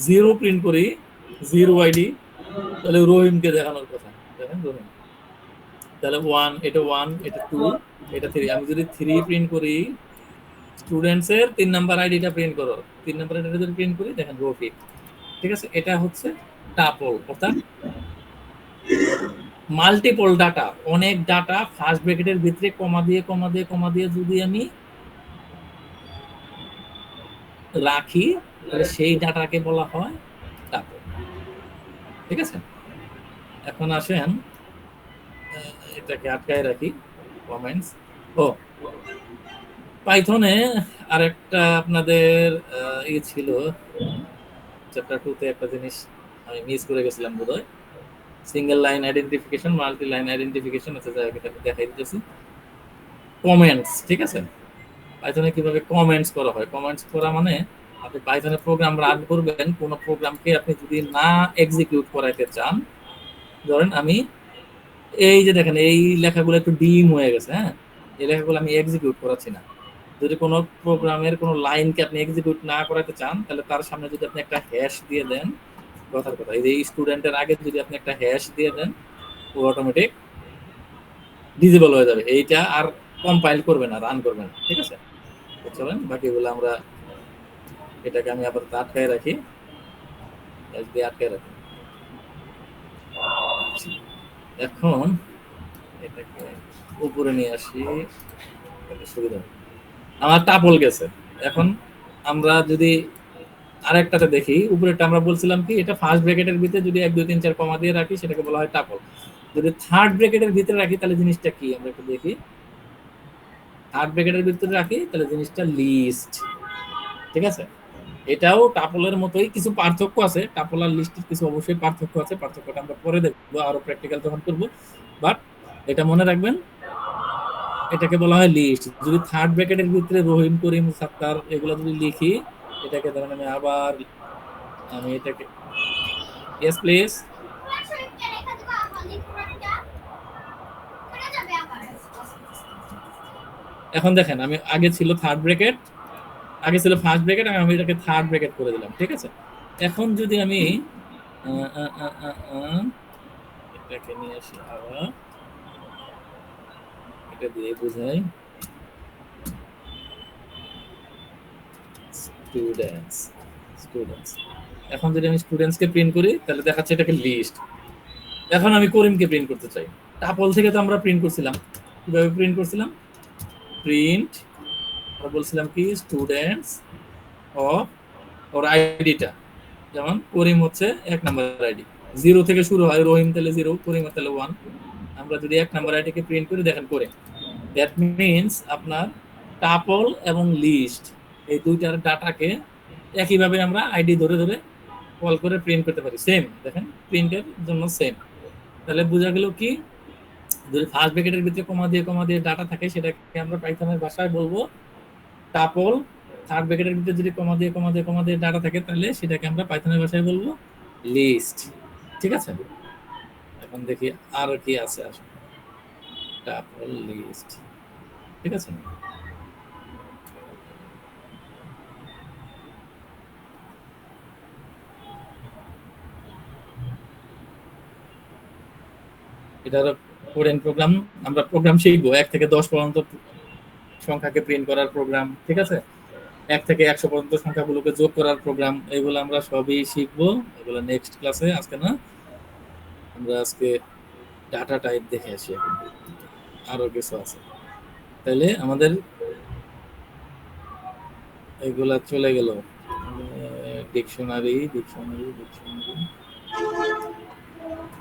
0 প্রিন্ট করি, 0 আইডি, তাহলে রহিমকে দেখানোর কথা, দেখেন রহিম, তাহলে 1, এটা 1, এটা 2, এটা 3। আমি যদি 3 প্রিন্ট করি, স্টুডেন্টস এর 3 নাম্বার আইডিটা প্রিন্ট করো, 3 নাম্বার আইডিটা যদি প্রিন্ট করি, দেখেন রফিক, ঠিক আছে? এটা হচ্ছে টাপল, অর্থাৎ মাল্টিপল ডাটা, অনেক ডাটা ফার্স্ট ব্র্যাকেটের ভিতরে কমা দিয়ে কমা দিয়ে কমা দিয়ে যদি আমি রাখি, তাহলে সেই ডাটাকে বলা হয় টাপল, ঠিক আছে? এখন আসেন এটাকে আটকায় রাখি, কমেন্টস। ও, পাইথনে আরেকটা আপনাদের ই ছিল, চ্যাপ্টার 2 তে একটা জিনিস আমি মিস করে গেছিলাম বোধহয়, single line identification, multi line identification, আচ্ছা দেখাই দিতেছি। কমেন্টস, ঠিক আছে? পাইথনে কিভাবে কমেন্টস করা হয়? কমেন্টস করা মানে আপনি পাইথনে প্রোগ্রাম রান করবেন, কোন প্রোগ্রামকে আপনি যদি না এক্সিকিউট করাইতে চান, ধরেন আমি এই যে দেখেন এই লেখাগুলো একটু ডিম হয়ে গেছে, হ্যাঁ, এই লেখাগুলো আমি এক্সিকিউট করাচ্ছি না। যদি কোনো প্রোগ্রামের কোনো লাইনকে আপনি এক্সিকিউট না করাতে চান, তাহলে তার সামনে যদি আপনি একটা হ্যাশ দিয়ে দেন, কথার কথা, এই যে স্টুডেন্টের আগে যদি আপনি একটা হ্যাশ দিয়ে দেন, ও অটোমেটিক ডিজেবল হয়ে যাবে, এইটা আর কম্পাইল করবে না, রান করবে না, ঠিক আছে? চলেন বাকিগুলো আমরা, এটাকে আমি আবার আটকায় রাখি, আটকায় রাখি। এখন এটাকে উপরে নিয়ে আসি, সুবিধা। আমার টাপল গেছে। এখন আমরা যদি আরেকটাতে দেখি, উপরেরটা আমরা বলছিলাম কি, এটা ফার্স্ট ব্র্যাকেটের ভিতরে যদি 1 2 3 4 কমা দিয়ে রাখি, সেটাকে বলা হয় টাপল। যদি থার্ড ব্র্যাকেটের ভিতরে রাখি, তাহলে জিনিসটা কি আমরা একটু দেখি। থার্ড ব্র্যাকেটের ভিতরে রাখি, তাহলে জিনিসটা লিস্ট, ঠিক আছে? এটাও টাপলের মতোই, কিছু পার্থক্য আছে, টাপল আর লিস্টের কিছু অবশ্যই পার্থক্য আছে, পার্থক্যটা আমরা পরে দেখবো আরো প্র্যাকটিক্যাল যখন করবো। বাট এটা মনে রাখবেন, এটাকে বলা হয় লিস্ট। যদি থার্ড ব্র্যাকেটের ভিতরে রহিম, করিম, সাত্তার এগুলো যদি লিখি, এটাকে ধরেন আমি এটাকে ইয়েস প্লিজ। এখন দেখেন, আমি আগে ছিল থার্ড ব্র্যাকেট, আগে ছিল ফার্স্ট ব্র্যাকেট, আমি এটাকে থার্ড ব্র্যাকেট করে দিলাম, ঠিক আছে। এখন যদি আমি এটাকে নিয়ে আসি আবার, এটা দিয়ে বুঝাই, স্টুডেন্টস, স্টুডেন্টস। এখন যদি আমি স্টুডেন্টসকে প্রিন্ট করি, তাহলে দেখাচ্ছে এটাকে লিস্ট। এখন আমি করিমকে প্রিন্ট করতে চাই, টাপল থেকে তো আমরা প্রিন্ট করছিলাম, কিভাবে প্রিন্ট করছিলাম, প্রিন্ট, আমরা বলছিলাম কি স্টুডেন্টস অফ, ওর আইডিটা, যেমন করিম হচ্ছে 1 নাম্বার আইডি, 0 থেকে শুরু হয়, রহিম তাহলে 0, করিম তাহলে 1। আমরা যদি 1 নাম্বার আইডিকে প্রিন্ট করি, দেখেন করিম, দ্যাট মিনস আপনার টাপল এবং লিস্ট এই দুইটার ডাটাকে একইভাবে আমরা আইডি ধরে ধরে কল করে প্রিন্ট করতে পারি, সেম, দেখেন প্রিন্টের জন্য সেম। তাহলে বোঝা গেল কি, যদি ফার্স্ট ব্র্যাকেটের ভিতরে কমা দিয়ে ডাটা থাকে, সেটাকে আমরা পাইথনের ভাষায় বলবো টাপল। থার্ড ব্র্যাকেটের ভিতরে যদি কমা দিয়ে ডাটা থাকে, তাহলে সেটাকে আমরা পাইথনের ভাষায় বলবো লিস্ট, ঠিক আছে। এখন দেখি আর কি আছে, আসলে টাপল লিস্ট, ঠিক আছে। এটার কোডেন প্রোগ্রাম, আমরা প্রোগ্রাম শিখবো 1 থেকে 10 পর্যন্ত সংখ্যাকে প্রিন্ট করার প্রোগ্রাম, ঠিক আছে। 1 থেকে 100 পর্যন্ত সংখ্যাগুলোকে যোগ করার প্রোগ্রাম, এগুলো আমরা সবই শিখবো, এগুলো নেক্সট ক্লাসে, আজকে না। আমরা আজকে ডাটা টাইপ দেখে আসি, এখন আরো কিছু আছে। তাহলে আমাদের এগুলা চলে গেল, ডিকশনারি,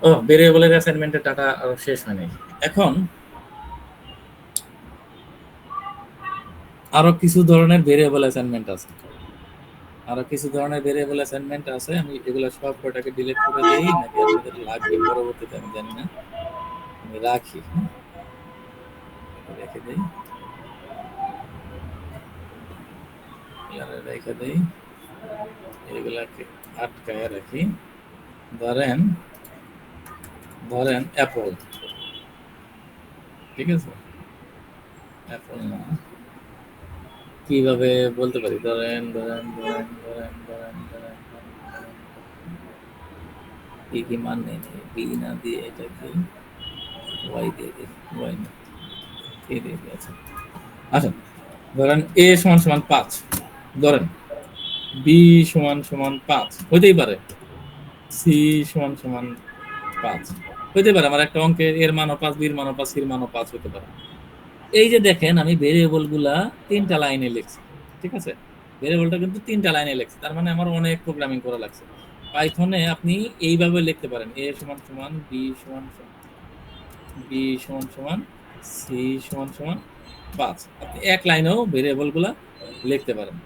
ও ভেরিয়েবলের অ্যাসাইনমেন্টের ডাটা শেষ হয়নি। এখন আরো কিছু ধরনের ভেরিয়েবল অ্যাসাইনমেন্ট আছে, আমি এগুলো সব কটাকে ডিলিট করে দেই, নাকি আপনাদের লাগবে পরবর্তীতে আমি জানি না, আমি রাখি, রেখে দেই, রেখে দেই, এগুলাকে আটকায় রাখি। ধরেন অ্যাপল, ঠিক আছে, অ্যাপল না, কিভাবে বলতে পারি, ধরেন কি মান নেই, বি না দিয়ে এটাকে ওয়াই দিয়ে দিই, ওয়াই না এ দিয়ে দিই, আচ্ছা ধরেন এ সমান সমান 5, ধরেন বি সমান সমান 5 হইতেই পারে, সি সমান সমান 5 হইতে পারে, আমার একটা অঙ্কের এর মানও 5, বির মানও 5, সির মানও 5 হতে পারে। এই যে দেখেন, আমি ভেরিয়েবল গুলা 3টা লাইনে লিখছি, ঠিক আছে, ভেরিয়েবলটা কিন্তু 3টা লাইনে লিখছি, তার মানে আমার অনেক প্রোগ্রামিং করা লাগছে। পাইথনে আপনি এইভাবে লিখতে পারেন, এ সমান সমান বি সমান সমান সি সমান সমান 5, আপনি এক লাইনেও ভেরিয়েবল গুলা লিখতে পারেন।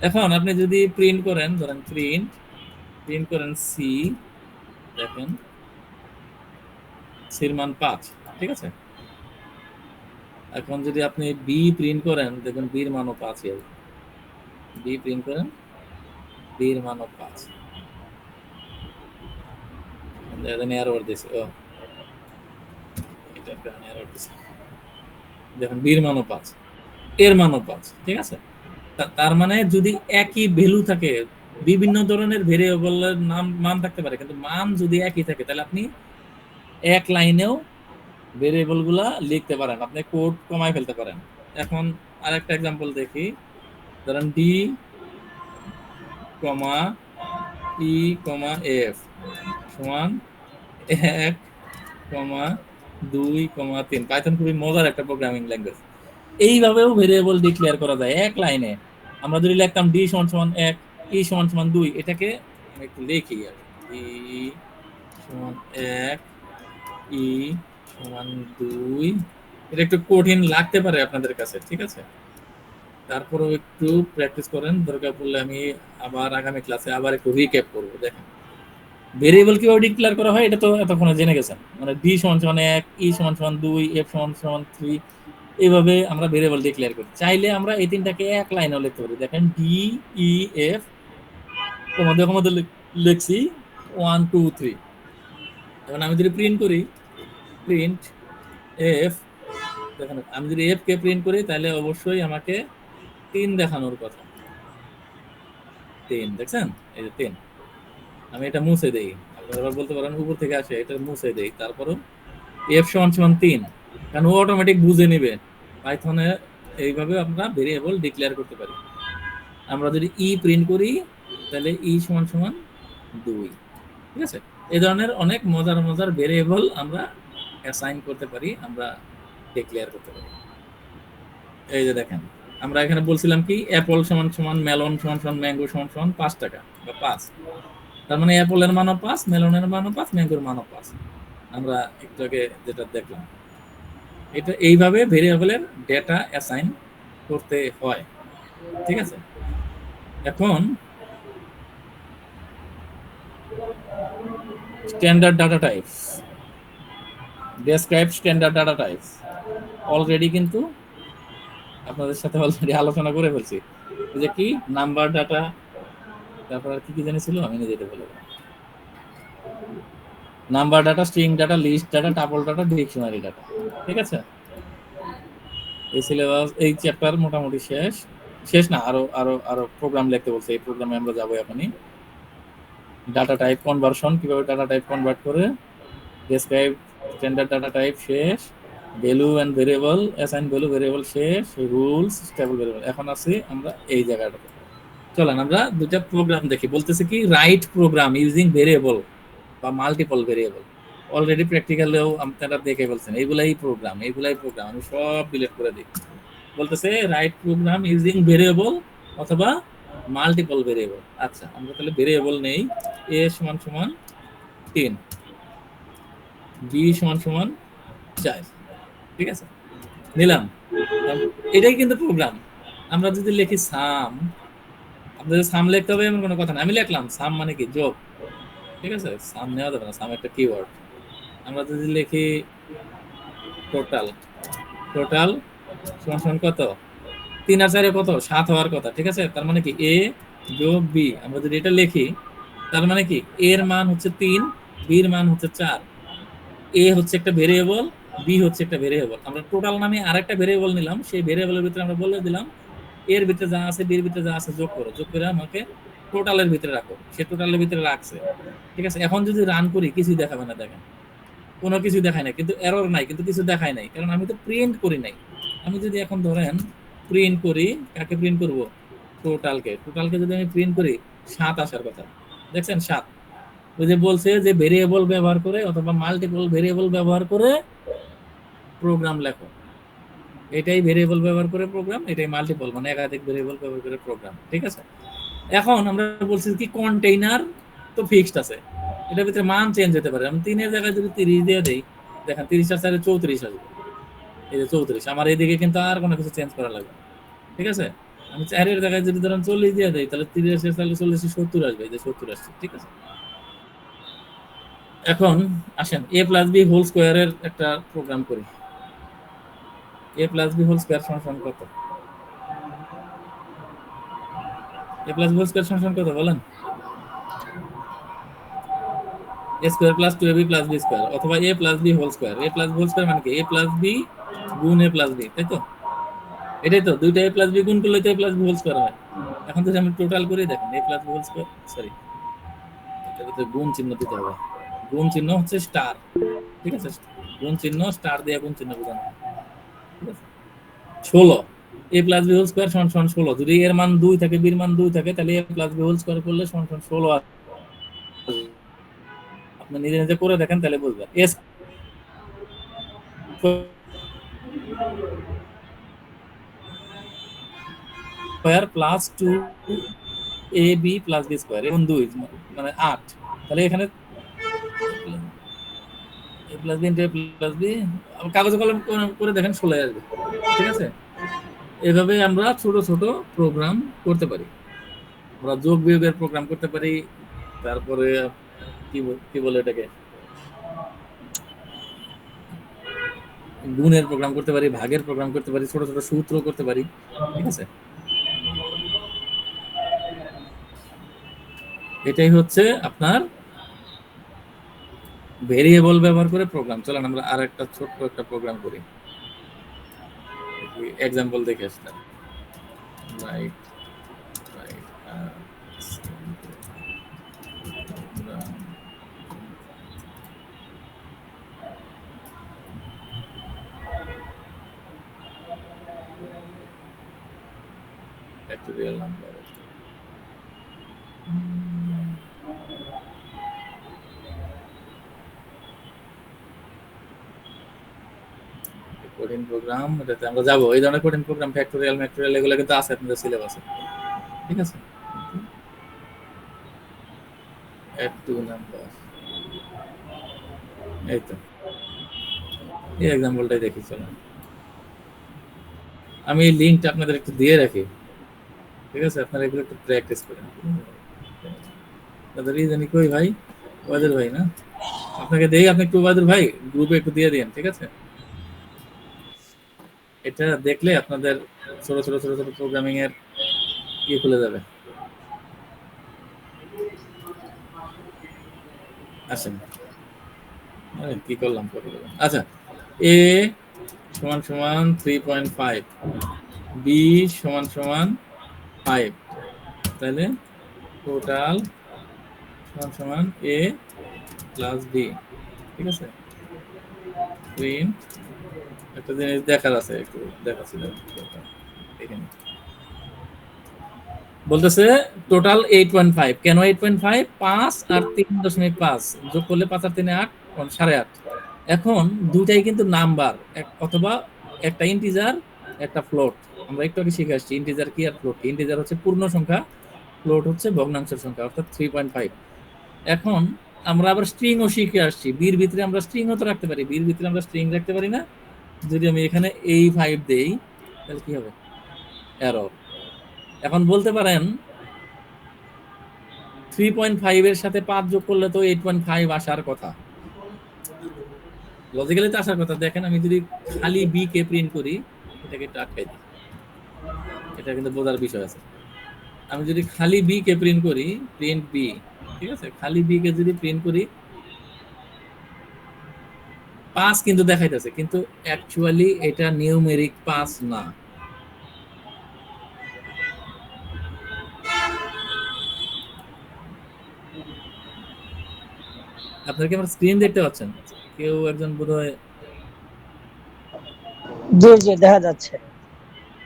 এখন আপনি যদি প্রিন্ট করেন, ধরেন প্রিন্ট করেন সি, দেখেন সির মান 5, ঠিক আছে। এখন যদি আপনি বি প্রিন্ট করেন, দেখবেন বির মানও 5, বি প্রিন্ট করেন, বির মানও 5, এরর দিছে, ও এটা একটা এরর দিছে, দেখেন বির মানও 5, এর মানও 5, ঠিক আছে। তার মানে যদি একই ভ্যালু থাকে, বিভিন্ন ধরনের ভেরিয়েবলের মান থাকতে পারে, কিন্তু মান যদি একই থাকে, তাহলে আপনি এক লাইনেও ভেরিয়েবল গুলা লিখতে পারেন, আপনি কোড কমায় ফেলতে পারেন। এখন আরেকটা एग्जांपल দেখি, ধরেন ডি কমা ই কমা এফ সমান 1 কমা 2 কমা 3। পাইথন খুবই মজার একটা প্রোগ্রামিং ল্যাঙ্গুয়েজ। এইভাবেও ভেরিয়েবল ডিক্লেয়ার করা যায় এক লাইনে। আমরা যদি লিখতাম ডি সমান সমান 1, ই সমান সমান 2, এটাকে আমি একটু লিখি, আর ডি সমান 1, ই সমান 2, এটা একটু কঠিন লাগতে পারে আপনাদের কাছে, ঠিক আছে। তারপরেও একটু প্র্যাকটিস করেন, দরকার পড়লে আমি আবার আগামী ক্লাসে আবার একটু রিক্যাপ করবো। দেখেন ভেরিয়েবল কিভাবে ডিক্লেয়ার করা হয় এটা তো এতক্ষণে জেনে গেছেন, মানে ডি সমান সমান 1, ই সমান সমান 2, এফ সমান সমান 3, এইভাবে আমরা ভেরিয়েবল ডিক্লেয়ার করি। চাইলে আমরা এই তিনটাকে এক লাইনেও লিখতে পারি। দেখেন ডি, ই, এফ তোমাদের লিখছি 1 2 3। এখন আমি যদি প্রিন্ট করি, প্রিন্ট এফ, দেখেন আমি যদি এফ কে প্রিন্ট করি তাহলে অবশ্যই আমাকে 3 দেখানোর কথা। 3 দেখছেন, এই যে 3। আমি এটা মুছে দেই, আপনারা আবার বলতে পারেন উপর থেকে আসে, এটা মুছে দেই। তারপরও এফ সমান সমান 3, কারণ ও অটোমেটিক বুঝে নেবে পাইথনে এইভাবে আমরা ভেরিয়েবল ডিক্লেয়ার করতে পারি। আমরা যদি ই প্রিন্ট করি তাহলে ই সমান সমান 2, ঠিক আছে। এই ধরনের অনেক মজার মজার ভেরিয়েবল আমরা অ্যাসাইন করতে পারি, আমরা ডিক্লেয়ার করতে পারি। এই যে দেখেন আমরা এখানে বলছিলাম কি অ্যাপল সমান সমান মেলন সমান সমান ম্যাঙ্গো সমান সমান 5 টাকা বা 5, তার মানে অ্যাপলের মানও 5, মেলনের মানও 5, ম্যাঙ্গোর মানও 5। আমরা একটু আগে যেটা দেখলাম, এটা এইভাবে ভেরিয়েবলের ডেটা অ্যাসাইন করতে হয়, ঠিক আছে। এখন standard data types, describe standard data types already কিন্তু আপনাদের সাথে অলরেডি আলোচনা করে ফেলছি। যে কি নাম্বার ডাটা, তারপর আর কি কি জানি ছিল আমি নিজে বলে দিলাম। Number data, string data, list data, tuple data, dictionary data, ঠিক আছে। এই সিলেবাস এই চ্যাপ্টার মোটামুটি শেষ। শেষ না, আরো আরো আরো প্রোগ্রাম লিখতে বলছে, এই প্রোগ্রামে আমরা যাবো এখনই। ডাটা টাইপ কনভার্সন, কিভাবে ডাটা টাইপ কনভার্ট করে, ডেসক্রাইব স্ট্যান্ডার্ড ডাটা টাইপ শেষ, value and variable, assign value variable শেষ, রুলস, স্টেবল ভেরিয়েবল। এখন আছি আমরা এই জায়গাটাতে। চলেন আমরা দুইটা প্রোগ্রাম দেখি। বলতেছে কি রাইট প্রোগ্রাম ইউজিং ভেরিয়েবল বা মাল্টিপল ভেরিয়েবল। অলরেডি প্র্যাকটিক্যালেও আপনারা দেখে বলছেন এইগুলাই প্রোগ্রাম, এইগুলাই প্রোগ্রাম। আমি সব ডিলিট করে দিই। বলতেছে রাইট প্রোগ্রাম ইউজিং ভেরিয়েবল অথবা মাল্টিপল ভেরিয়েবল। আচ্ছা আমরা তাহলে ভেরিয়েবল নেই। এ সমান সমান 3, বি সমান সমান 4, ঠিক আছে, নিলাম। এটাই কিন্তু প্রোগ্রাম। আমরা যদি লিখি সাম, আপনাদের সাম লিখতে হবে এমন কোনো কথা না। আমি লিখলাম সাম মানে কি যোগ, ঠিক আছে, সাম নেওয়া যাবে না, সাম একটা কিওয়ার্ড। আমরা যদি লিখি টোটাল, টোটাল সমান সমান কত, 3 আর 4 কত 7 হওয়ার কথা, ঠিক আছে। তার মানে কি এ যোগ বি, আমরা যদি এটা লিখি তার মানে কি এর মান হচ্ছে 3, বির মান হচ্ছে 4। এ হচ্ছে একটা ভেরিয়েবল, বি হচ্ছে একটা ভেরিয়েবল। আমরা টোটাল নামে আরেকটা ভেরিয়েবল নিলাম, সেই ভেরিয়েবলের ভিতরে আমরা বলে দিলাম এর ভিতরে যা আছে বির ভিতরে যা আছে যোগ করো, যোগ করে আমাকে টোটালের ভিতরে রাখো। সে টোটালের ভিতরে রাখছে, ঠিক আছে। এখন যদি রান করি কিছুই দেখাবে না, দেখেন কোনো কিছু দেখায় নাই, কিন্তু এরর নাই, কিন্তু কিছু দেখায় নাই, কারণ আমি তো প্রিন্ট করি নাই। আমি যদি এখন ধরেন প্রিন্ট করি, কাকে প্রিন্ট করব, টোটালকে। টোটালকে যদি আমি প্রিন্ট করি 7 আসার কথা, দেখছেন 7। ওই যে বলছে যে ভেরিয়েবল ব্যবহার করে অথবা মাল্টিপল ভেরিয়েবল ব্যবহার করে প্রোগ্রাম লেখো। এটাই ভেরিয়েবল ব্যবহার করে প্রোগ্রাম, এটাই মাল্টিপল মানে একাধিক ভেরিয়েবল ব্যবহার করে প্রোগ্রাম, ঠিক আছে। এখন আমরা বলছি কি কন্টেইনার তো ফিক্সড আছে, এটার ভিতরে মান চেঞ্জ হতে পারে। আমি 3 এর জায়গায় যদি 30 দিয়ে দেই, দেখেন 30 আর 4 34 আসবে। এই যে 34, আমার এইদিকে কিন্তু আর কোনো কিছু চেঞ্জ করা লাগবে, ঠিক আছে। আমি 4 এর জায়গায় যদি ধরেন 40 দিয়ে দেই তাহলে 30 আসে, তাহলে 40 70 আসবে। এই যে 70 আসছে, ঠিক আছে। এখন আসেন a প্লাস b হোল স্কয়ারের একটা প্রোগ্রাম করি। a plus b whole square সমান কত, a plus b whole square সমান কত বলেন? a square plus 2ab plus b square অথবা a plus b whole square. a plus b whole square মানে কি a প্লাস b গুণ a প্লাস b, তাই তো? এটাই তো, দুইটা a প্লাস b গুণ করলে তো a plus b whole square হয়। এখন যদি আমি টোটাল করি, দেখেন a plus b whole square, sorry এটার ভিতরে গুণ চিহ্ন দিতে হবে। গুণ চিহ্ন হচ্ছে স্টার, ঠিক আছে। গুণ চিহ্ন স্টার দিয়ে গুণ চিহ্ন বোঝানো হয়, ঠিক আছে। 16 a plus b whole square সমান সমান 16। যদি এর মান 2 থাকে, b এর মান 2 থাকে, তাহলে a plus b whole square করলে সমান সমান 16 আসবে। আপনি নিজে নিজে করে দেখেন তাহলে বুঝবেন। a square plus 2ab plus b square এবং 2 মানে 8। তাহলে এখানে a plus b into a plus b, কাগজে কলম করে দেখেন 16 আসবে, ঠিক আছে। এভাবে আমরা ছোট ছোট প্রোগ্রাম করতে পারি। আমরা যোগ বিয়োগের প্রোগ্রাম করতে পারি, তারপরে কি বলে এটাকে, গুণের প্রোগ্রাম করতে পারি, ভাগের প্রোগ্রাম করতে পারি, ছোট ছোট সূত্র করতে পারি। ঠিক আছে, এটাই হচ্ছে আপনার ভেরিয়েবল ব্যবহার করে প্রোগ্রাম। চলেন আমরা আর একটা ছোট্ট একটা প্রোগ্রাম করি, এক্সাম্পল দেখে আসলাম। Right right factorial number. কঠিন প্রোগ্রাম, এটাতে আমরা যাবো। এই ধরনের কঠিন প্রোগ্রাম ফ্যাক্টোরিয়াল ম্যাক্টোরিয়াল এগুলো কিন্তু আছে আপনাদের সিলেবাসে। ঠিক আছে, add two number, এই তো এই এক্সাম্পলটাই দেখি। চলো আমি এই লিঙ্কটা আপনাদের একটু দিয়ে রাখি, ঠিক আছে, আপনারা এগুলো একটু প্র্যাকটিস করেন। তাদের জানি কই ভাই, ওয়াদের ভাই না, আপনাকে দেই, আপনি একটু ওয়াদের ভাই গ্রুপে একটু দিয়ে দিন। ঠিক আছে, এটা দেখলে আপনাদের ছোট ছোট ছোট ছোট প্রোগ্রামিং এর ইয়ে খুলে যাবে। আসেন, কি করলাম, আচ্ছা, এ সমান সমান 3.5, বি সমান সমান 5, তাহলে টোটাল সমান সমান এ প্লাস বি। ঠিক আছে, প্রিন্ট একটা জিনিস দেখার আছে, একটু দেখাচ্ছিল এখানে বলতেছে টোটাল 8.5। কেন 8.5? 5 আর 3.5 যোগ করলে 5 আর 3 8, 8.5। এখন দুটাই কিন্তু নাম্বার, অথবা একটা ইন্টিজার একটা ফ্লোট। আমরা একটু আগে শিখে আসছি ইন্টিজার কি আর ফ্লোট কি। ইন্টিজার হচ্ছে পূর্ণ সংখ্যা, ফ্লোট হচ্ছে ভগ্নাংশের সংখ্যা, অর্থাৎ 3.5। এখন আমরা আবার স্ট্রিংও শিখে আসছি, বির ভিতরে আমরা স্ট্রিংও তো রাখতে পারি, বির ভিতরে আমরা স্ট্রিং রাখতে পারি না। যদি আমি এখানে এই 5 দেই তাহলে কি হবে, এরর। এখন বলতে পারেন 3.5 এর সাথে 5 যোগ করলে তো 8.5 আসার কথা, লজিক্যালি তো আসার কথা। দেখেন আমি যদি খালি বি কে প্রিন্ট করি, এটাকে একটু আটকাই দিই, এটা কিন্তু বোঝার বিষয় আছে। আমি যদি খালি বি কে প্রিন্ট করি, প্রিন্ট বি, ঠিক আছে, খালি বি কে যদি প্রিন্ট করি 5 কিন্তু দেখাইতেছে, কিন্তু অ্যাকচুয়ালি এটা নিউমেরিক 5 না। আপনারা কি আমার স্ক্রিন দেখতে পাচ্ছেন? কেউ একজন বোধহয়, জি জি দেখা যাচ্ছে।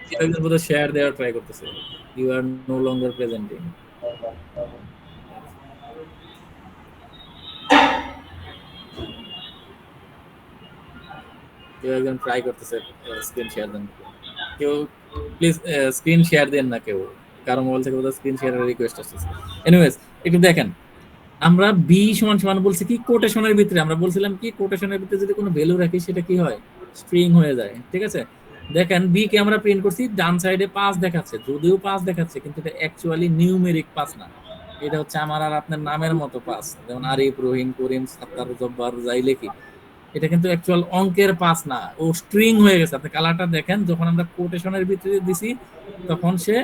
কেউ একজন বোধহয় শেয়ার দেওয়ার ট্রাই করতেছে। You are no longer presenting. কেউ একজন ট্রাই করতেছে স্ক্রিন শেয়ার দেন, কেউ প্লিজ স্ক্রিন শেয়ার দেন না কেউ, কারো মোবাইল থেকে বোধহয় স্ক্রিন শেয়ারের রিকোয়েস্ট আসছে। এনিওয়েজ একটু দেখেন, আমরা বি সমান সমান বলছি কি কোটেশনের ভিতরে, আমরা বলছিলাম কি কোটেশনের ভিতরে যদি কোনো ভ্যালু রাখি সেটা কি হয়, স্ট্রিং হয়ে যায়। ঠিক আছে, দেখেন বি কে আমরা প্রিন্ট করছি, ডান সাইডে 5 দেখাচ্ছে, যদিও 5 দেখাচ্ছে কিন্তু এটা অ্যাকচুয়ালি নিউমেরিক 5 না, এটা হচ্ছে আমার আর আপনার নামের মতো 5, যেমন আরিফ, রহিম, করিম, সাত্তার, জব্বার, যাই লেখি, এটা কিন্তু অ্যাকচুয়াল অঙ্কের 5 না, ও স্ট্রিং হয়ে গেছে। আপনি কালারটা দেখেন, যখন আমরা কোটেশনের ভিতরে দিছি তখন সে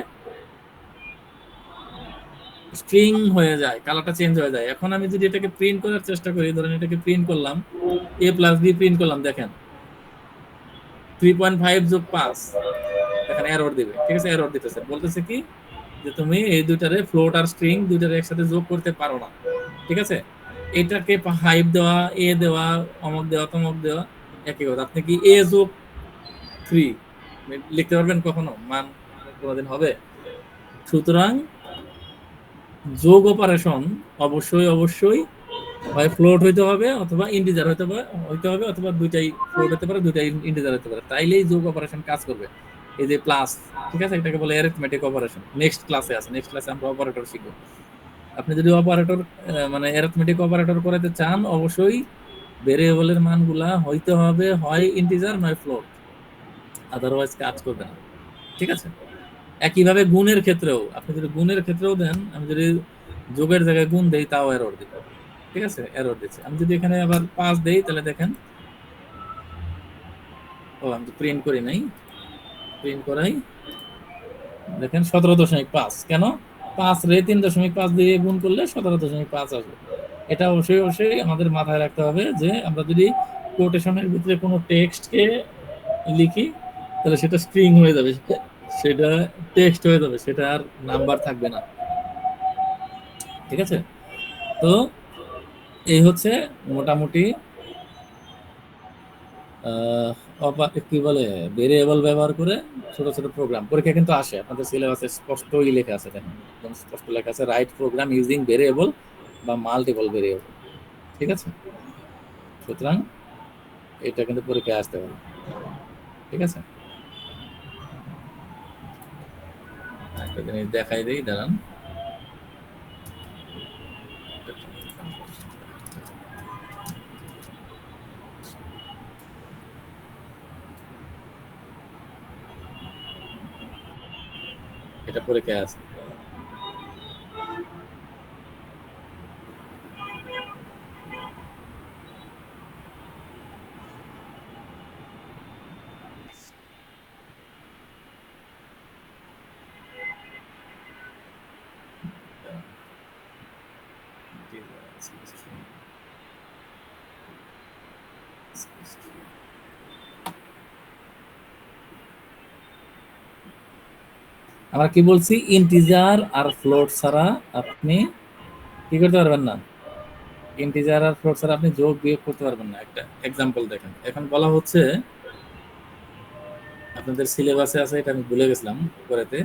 স্ট্রিং হয়ে যায়, কালারটা চেঞ্জ হয়ে যায়। এখন আমি যদি এটাকে প্রিন্ট করার চেষ্টা করি, ধরেন এটাকে প্রিন্ট করলাম, a প্লাস বি প্রিন্ট করলাম, দেখেন 3.5 যোগ 5, এখানে এরর দিবে। ঠিক আছে, এরর দিতেছে, বলতেছে কি যে তুমি এই দুইটারে ফ্লোট আর স্ট্রিং দুইটারে একসাথে যোগ করতে পারো না। ঠিক আছে, এটাকে 5 দেওয়া, এ দেওয়া, অমক দেওয়া, তমক দেওয়া একই কথা। আপনি কি এ যোগ 3 লিখতে পারবেন কখনো? মান কোনোদিন হবে? সুতরাং যোগ অপারেশন অবশ্যই অবশ্যই হয় ফ্লোট হইতে হবে অথবা ইন্টিজার হইতে হবে, অথবা দুইটাই ফ্লোট হতে পারে, দুইটাই ইন্টিজার হতে পারে, তাইলেই যোগ অপারেশন কাজ করবে। এই যে প্লাস, ঠিক আছে, এটাকে বলে অ্যারিথমেটিক অপারেশন। নেক্সট ক্লাসে আছে, নেক্সট ক্লাসে আমরা অপারেটর শিখব। আপনি যদি অপারেটর মানে অ্যারিথমেটিক অপারেটর করাতে চান, অবশ্যই ভেরিয়েবলের মানগুলা হইতে হবে হয় ইন্টিজার নয় ফ্লোট, আদারওয়াইজ কাজ করবে না। ঠিক আছে। একইভাবে গুণের ক্ষেত্রেও আপনি যদি গুণের ক্ষেত্রেও দেন, আমি যদি যোগের জায়গায় গুণ দেই তাও এরর দিবে। ঠিক আছে, এরর দিচ্ছে। আমি যদি এখানে আবার 5 দেই তাহলে দেখেন, ও আমি তো প্রিন্ট করি নাই, প্রিন্ট করাই, দেখেন 17.5। কেন? 5 রে 3.5 দিয়ে গুণ করলে 17.5 আসবে। এটা অবশ্যই অবশ্যই আমাদের মাথায় রাখতে হবে যে আমরা যদি কোটেশনের ভিতরে কোনো টেক্সটকে লিখি তাহলে সেটা স্ট্রিং হয়ে যাবে, সেটা টেক্সট হয়ে যাবে, সেটা আর নাম্বার থাকবে না। ঠিক আছে, তো এই হচ্ছে মোটামুটি কি বলে ভেরিয়েবল ব্যবহার করে ছোট ছোট প্রোগ্রাম। পরীক্ষা কিন্তু আসে, আপনাদের সিলেবাসে স্পষ্টই লেখা আছে, দেখেন একদম স্পষ্ট লেখা আছে, রাইট প্রোগ্রাম ইউজিং ভেরিয়েবল বা মাল্টিপল ভেরিয়েবল। ঠিক আছে, সুতরাং এটা কিন্তু পরীক্ষায় আসতে পারে। ঠিক আছে, একটা জিনিস দেখাই দিই, দাঁড়ান। এটা পরীক্ষায় আছে। আমরা কি বলছি, ইন্টিজার আর ফ্লোট ছাড়া আপনি কি করতে পারবেন না, ইন্টিজার আর ফ্লোট ছাড়া আপনি যোগ বিয়োগ করতে পারবেন না। একটা এক্সাম্পল দেখেন, এখন বলা হচ্ছে আপনাদের সিলেবাসে আছে, এটা আমি ভুলে গেছিলাম পরেতে,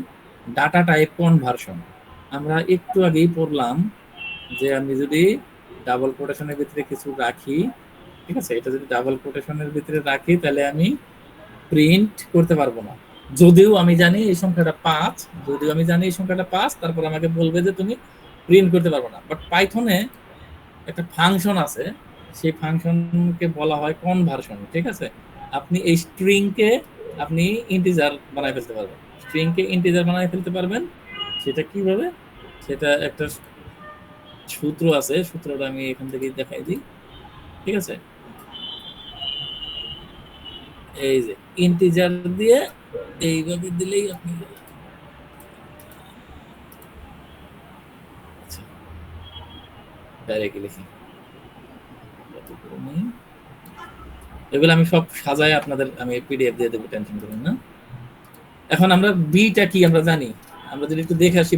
ডাটা টাইপ কনভার্সন। আমরা একটু আগেই পড়লাম যে আমি যদি ডাবল কোটেশনের ভিতরে কিছু রাখি, ঠিক আছে, এটা যদি ডাবল কোটেশনের ভিতরে রাখি তাহলে আমি প্রিন্ট করতে পারবো না। যদিও আমি জানি এই সংখ্যাটা 5, যদিও আমি জানি এই সংখ্যাটা 5, তারপর আমাকে বলবে যে তুমি প্রিন্ট করতে পারবো না। বাট পাইথনে একটা ফাংশন আছে, সেই ফাংশনকে বলা হয় কনভার্সন। ঠিক আছে, আপনি এই স্ট্রিংকে আপনি ইন্টিজার বানায় ফেলতে পারবেন, স্ট্রিংকে ইন্টিজার বানায় ফেলতে পারবেন। সেটা কিভাবে, সেটা একটা সূত্র আছে, সূত্রটা আমি এখান থেকে দেখাই দিই। ঠিক আছে, এই যে ইন্টিজার দিয়ে এইভাবে দিলেই আপনি, আচ্ছা ডাইরেক্টলি লিখি, এগুলো আমি সব সাজায় আপনাদের আমি পিডিএফ দিয়ে দেবো, টেনশন করবেন না। এখন আমরা বিটা কি আমরা জানি, আমরা যদি একটু দেখে আসি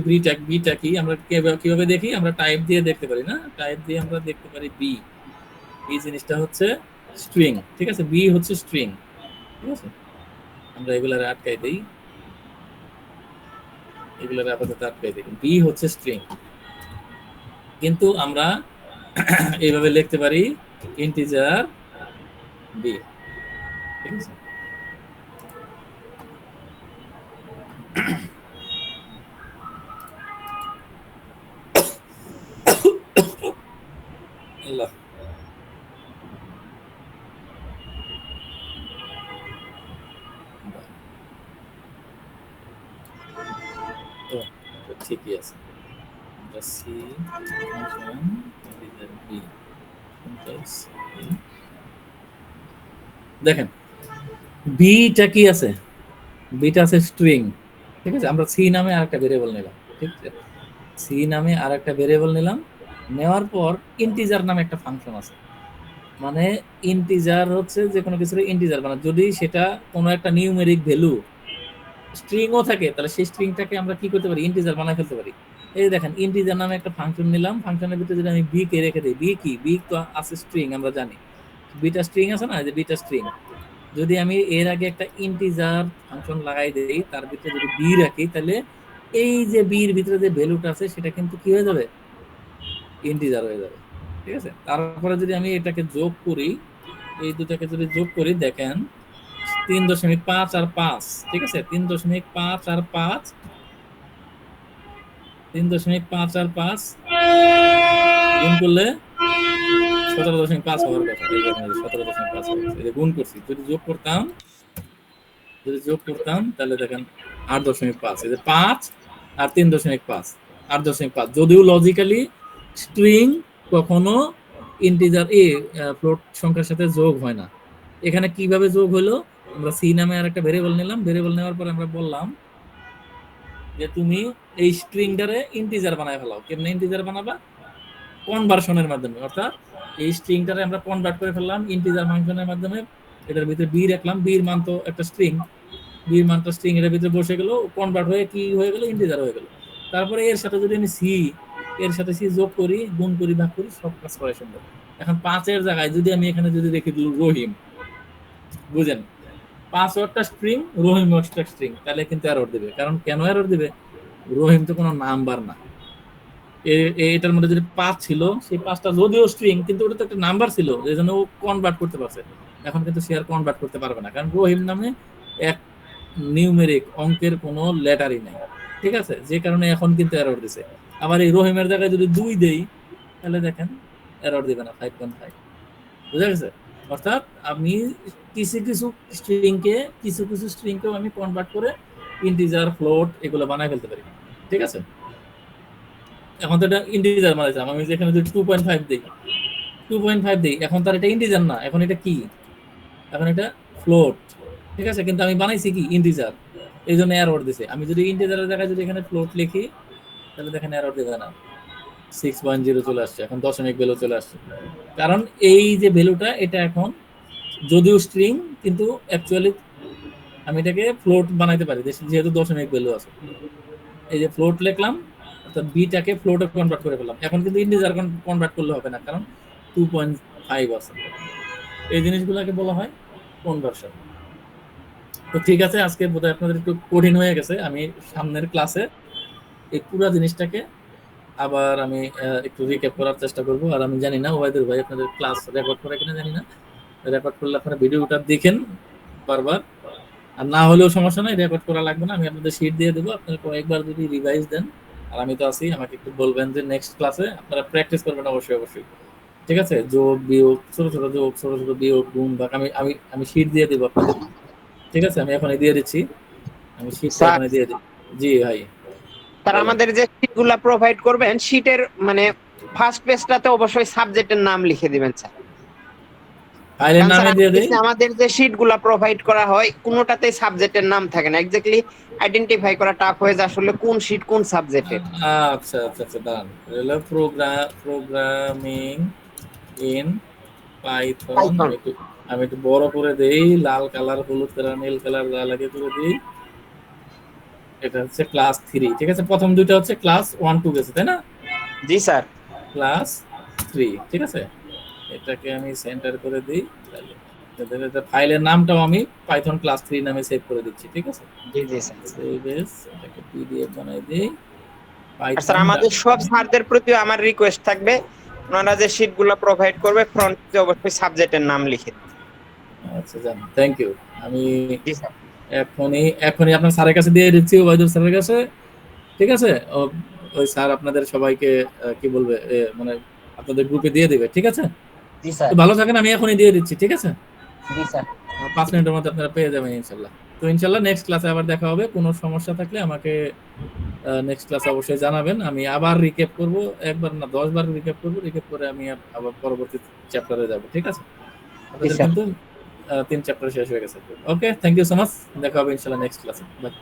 বিটা কি আমরা কিভাবে দেখি, আমরা টাইপ দিয়ে দেখতে পারি না, টাইপ দিয়ে আমরা দেখতে পারি বি, এই জিনিসটা হচ্ছে স্ট্রিং। ঠিক আছে, বি হচ্ছে স্ট্রিং। ঠিক আছে, আমরা এগুলারে আটকাই দেই, এগুলারে আপাতত আটকাই দিই, বি হচ্ছে স্ট্রিং। কিন্তু আমরা এইভাবে লিখতে পারি ইন্টিজার বি। ঠিক আছে, আল্লাহ, তো ঠিকই আছে। আমরা সি ফাংশন ইন্টিজার বি, দেখেন বিটা কি আছে, বিটা আছে স্ট্রিং। ঠিক আছে, আমরা সি নামে আরেকটা ভেরিয়েবল নিলাম। ঠিক আছে, সি নামে আরেকটা ভেরিয়েবল নিলাম, নেওয়ার পর ইন্টিজার নামে একটা ফাংশন আছে। মানে ইন্টিজার হচ্ছে যে কোনো কিছুর ইন্টিজার, মানে যদি সেটা কোনো একটা নিউমেরিক ভ্যালু স্ট্রিংও থাকে তাহলে সেই স্ট্রিংটাকে আমরা কি করতে পারি, ইন্টিজার বানায় ফেলতে পারি। এই দেখেন ইন্টিজার নামে একটা ফাংশন নিলাম, ফাংশনের ভিতরে যদি আমি বি কে রেখে দিই, বি কি, বি তো আছে স্ট্রিং, আমরা জানি বিটা স্ট্রিং আছে না, যে বিটা স্ট্রিং, যদি আমি এর আগে একটা ইন্টিজার ফাংশন লাগাই দেই, তার ভিতরে যদি বি রাখি, তাহলে এই যে বির ভিতরে যে ভ্যালুটা আছে সেটা কিন্তু কি হয়ে যাবে, ইন্টিজার হয়ে যাবে। ঠিক আছে, তারপরে যদি আমি এটাকে যোগ করি, এই দুটাকে যদি যোগ করি, দেখেন 3.5 আর 5, ঠিক আছে, 3.5 আর 5, 3.5 আর 5 গুণ করলে 17.5 হওয়ার কথা। এই দেখেন 17.5 হয়ে গেছে, গুণ করছি, যদি যোগ করতাম যদি যোগ করতাম তাহলে দেখেন 8.5, এই যে 5 আর 3.5, 8.5। যদিও লজিক্যালি স্ট্রিং কখনো ইন্টিজার ফ্লোট সংখ্যার সাথে যোগ হয় না। এখানে কিভাবে যোগ হলো, আমরা সি নামে আর একটা ভেরিয়েবল নিলাম, ভেরিয়েবল নেওয়ার পর আমরা বললাম যে তুমি এই স্ট্রিংটারে ইন্টিজার বানায় ফেলাও। কেমনে ইন্টিজার বানাবা? কনভার্সনের মাধ্যমে, অর্থাৎ এই স্ট্রিংটারে আমরা কনভার্ট করে ফেললাম ইন্টিজার ফাংশনের মাধ্যমে। এটার ভিতরে বি রাখলাম, বির মান তো একটা স্ট্রিং, বির মানটা স্ট্রিং এর ভিতরে বসে গেল, কনভার্ট হয়ে কি হয়ে গেল, ইন্টিজার হয়ে গেল। তারপরে এর সাথে যদি আমি সি, এর সাথে সি যোগ করি, গুণ করি, ভাগ করি, সব কাজ করা সম্ভব। এখন 5-এর জায়গায় যদি আমি এখানে যদি রেখে দিল রহিম, বুঝেন 5 একটা স্ট্রিং, রহিম একটা স্ট্রিং, তাহলে কিন্তু এরর দিবে। কারণ কেন এরর দিবে? রহিম তো কোনো নাম্বার না। এটার মধ্যে যদি 5 ছিল, সেই 5টা যদিও স্ট্রিং, কিন্তু ওটা তো একটা নাম্বার ছিল, এই জন্য ও কনভার্ট করতে পারছে। এখন কিন্তু সে আর কনভার্ট করতে পারবে না, কারণ রহিম নামে এক নিউমেরিক অঙ্কের কোনো লেটারই নাই। ঠিক আছে, যে কারণে এখন কিন্তু এরর দিছে। আবার এই রহিমের জায়গায় যদি 2 দেই, তাহলে দেখেন এরর দিবে না, 5.5। বুঝা গেছে? অর্থাৎ আমি কিছু কিছু স্ট্রিংকেও আমি কনভার্ট করে ইন্টিজার, ফ্লোট এগুলো বানায় ফেলতে পারি। ঠিক আছে, এখন তো এটা ইন্টিজার বানাইছিলাম, আমি যেখানে যদি 2.5 দিই, 2.5 দিই, এখন তার এটা ইন্টিজার না, এখন এটা কি? এখন এটা ফ্লোট। ঠিক আছে, কিন্তু আমি বানাইছি কি? ইন্টিজার, এই জন্য এরর দিছে। আমি যদি ইন্টিজারের জায়গায় যদি এখানে ফ্লোট লিখি, তাহলে দেখেন এরর দিবে না, 6.0 চলে আসছে, এখন দশমিক ভ্যালু চলে আসছে। কারণ এই যে ভ্যালুটা, এটা এখন যদিও স্ট্রিং, কিন্তু অ্যাকচুয়ালি আমি এটাকে ফ্লোট বানাইতে পারি, যেহেতু দশমিক ভ্যালু আছে। এই যে ফ্লোট লিখলাম, অর্থাৎ বিটাকে ফ্লোটে কনভার্ট করে ফেললাম। এখন কিন্তু ইন্টিজার কনভার্ট করলে হবে না, কারণ 2.5 আছে। এই জিনিসগুলোকে বলা হয় কনভার্সন। তো ঠিক আছে, আজকে বোধহয় আপনাদের একটু কঠিন হয়ে গেছে। আমি সামনের ক্লাসে এই পুরো জিনিসটাকে আবার আমি একটু রিক্যাপ করার চেষ্টা করব। আর আমি জানি না ওবায়দুল ভাই আপনাদের ক্লাস রেকর্ড করে কিনা জানি না, রেকর্ড করলে আপনারা ভিডিওটা দেখেন বারবার, আর না হলেও সমস্যা নাই, রেকর্ড করা লাগবে না, আমি আপনাদের শিট দিয়ে দেবো, আপনারা কয়েকবার যদি রিভাইজ দেন, আর আমি তো আছি, আমাকে একটু বলবেন যে নেক্সট ক্লাসে আপনারা প্র্যাকটিস করবেন অবশ্যই অবশ্যই। ঠিক আছে, যোগ বিয়োগ, ছোট ছোট যোগ, ছোট ছোট বিয়োগ, গুণ ভাগ, আমি আমি আমি শিট দিয়ে দেবো আপনাদের। ঠিক আছে, আমি এখনই দিয়ে দিচ্ছি, আমি শিটটা স্যার, এখনই দিয়ে দিই। জি ভাই স্যার বলেন। আমাদের যে শীটগুলো প্রোভাইড করবেন, শীটের মানে ফার্স্ট পেজটাতে অবশ্যই সাবজেক্টের নাম লিখে দিবেন স্যার। ফাইলের কারণ স্যার নামে আমি দিয়ে দেই। দেখছি আমাদের যে শীটগুলো প্রোভাইড করা হয়, কোনোটাতেই সাবজেক্টের নাম থাকে না। এক্স্যাক্টলি আইডেন্টিফাই করা টাফ হয়ে যায় আসলে কোন শীট কোন সাবজেক্টের। আচ্ছা আচ্ছা আচ্ছা, দাঁড়ান, হলো প্রোগ্রামিং ইন পাইথন। পাইথন। আমি একটু বড় করে দেই, লাল কালার, হলুদ কালার, নীল কালার যা লাগে করে দিই। এটা হচ্ছে ক্লাস 3। ঠিক আছে, প্রথম দুইটা হচ্ছে ক্লাস 1-2 গেছে, তাই না? জি স্যার। ক্লাস 3। ঠিক আছে, এটাকে আমি সেন্টার করে দিই, তাহলে এটা ফাইলের নামটাও আমি পাইথন ক্লাস 3 নামে সেভ করে দিচ্ছি। ঠিক আছে, জি জি স্যার। সেভ এস, এটাকে পিডিএফ বানাই দিই, আর স্যার পাইথন। আমাদের সব স্যারদের প্রতি আমার রিকোয়েস্ট থাকবে, ওনারা যে শীটগুলো প্রোভাইড করবে ফ্রন্টে অবশ্যই সাবজেক্টের নাম লিখে দিন। আচ্ছা জান, থ্যাংক ইউ। আমি জি স্যার। এখনই আপনার স্যারের কাছে দিয়ে দিচ্ছি, ওবায়দুল স্যারের কাছে। ঠিক আছে, ওই স্যার আপনাদের সবাইকে কি বলবে, মানে আপনাদের গ্রুপে দিয়ে দিবে। ঠিক আছে, জি তো স্যার। ভালো থাকেন, আমি এখনই দিয়ে দিচ্ছি। ঠিক আছে, জি স্যার। 5 মিনিটের মধ্যে আপনারা পেয়ে যাবেন ইনশাল্লাহ। তো ইনশাল্লাহ নেক্সট ক্লাসে আবার দেখা হবে। কোনো সমস্যা থাকলে আমাকে নেক্সট ক্লাসে অবশ্যই জানাবেন। আমি আবার রিক্যাপ করব, একবার না 10 বার রিক্যাপ করব, রিক্যাপ করে আমি আবার পরবর্তী চ্যাপ্টারে যাব। ঠিক আছে, জি আপনাদের স্যার। কিন্তু 3 চ্যাপ্টার শেষ হয়ে গেছে। ওকে, থ্যাংক ইউ সো মাচ, দেখা হবে ইনশাল্লাহ নেক্সট ক্লাসে। বাই।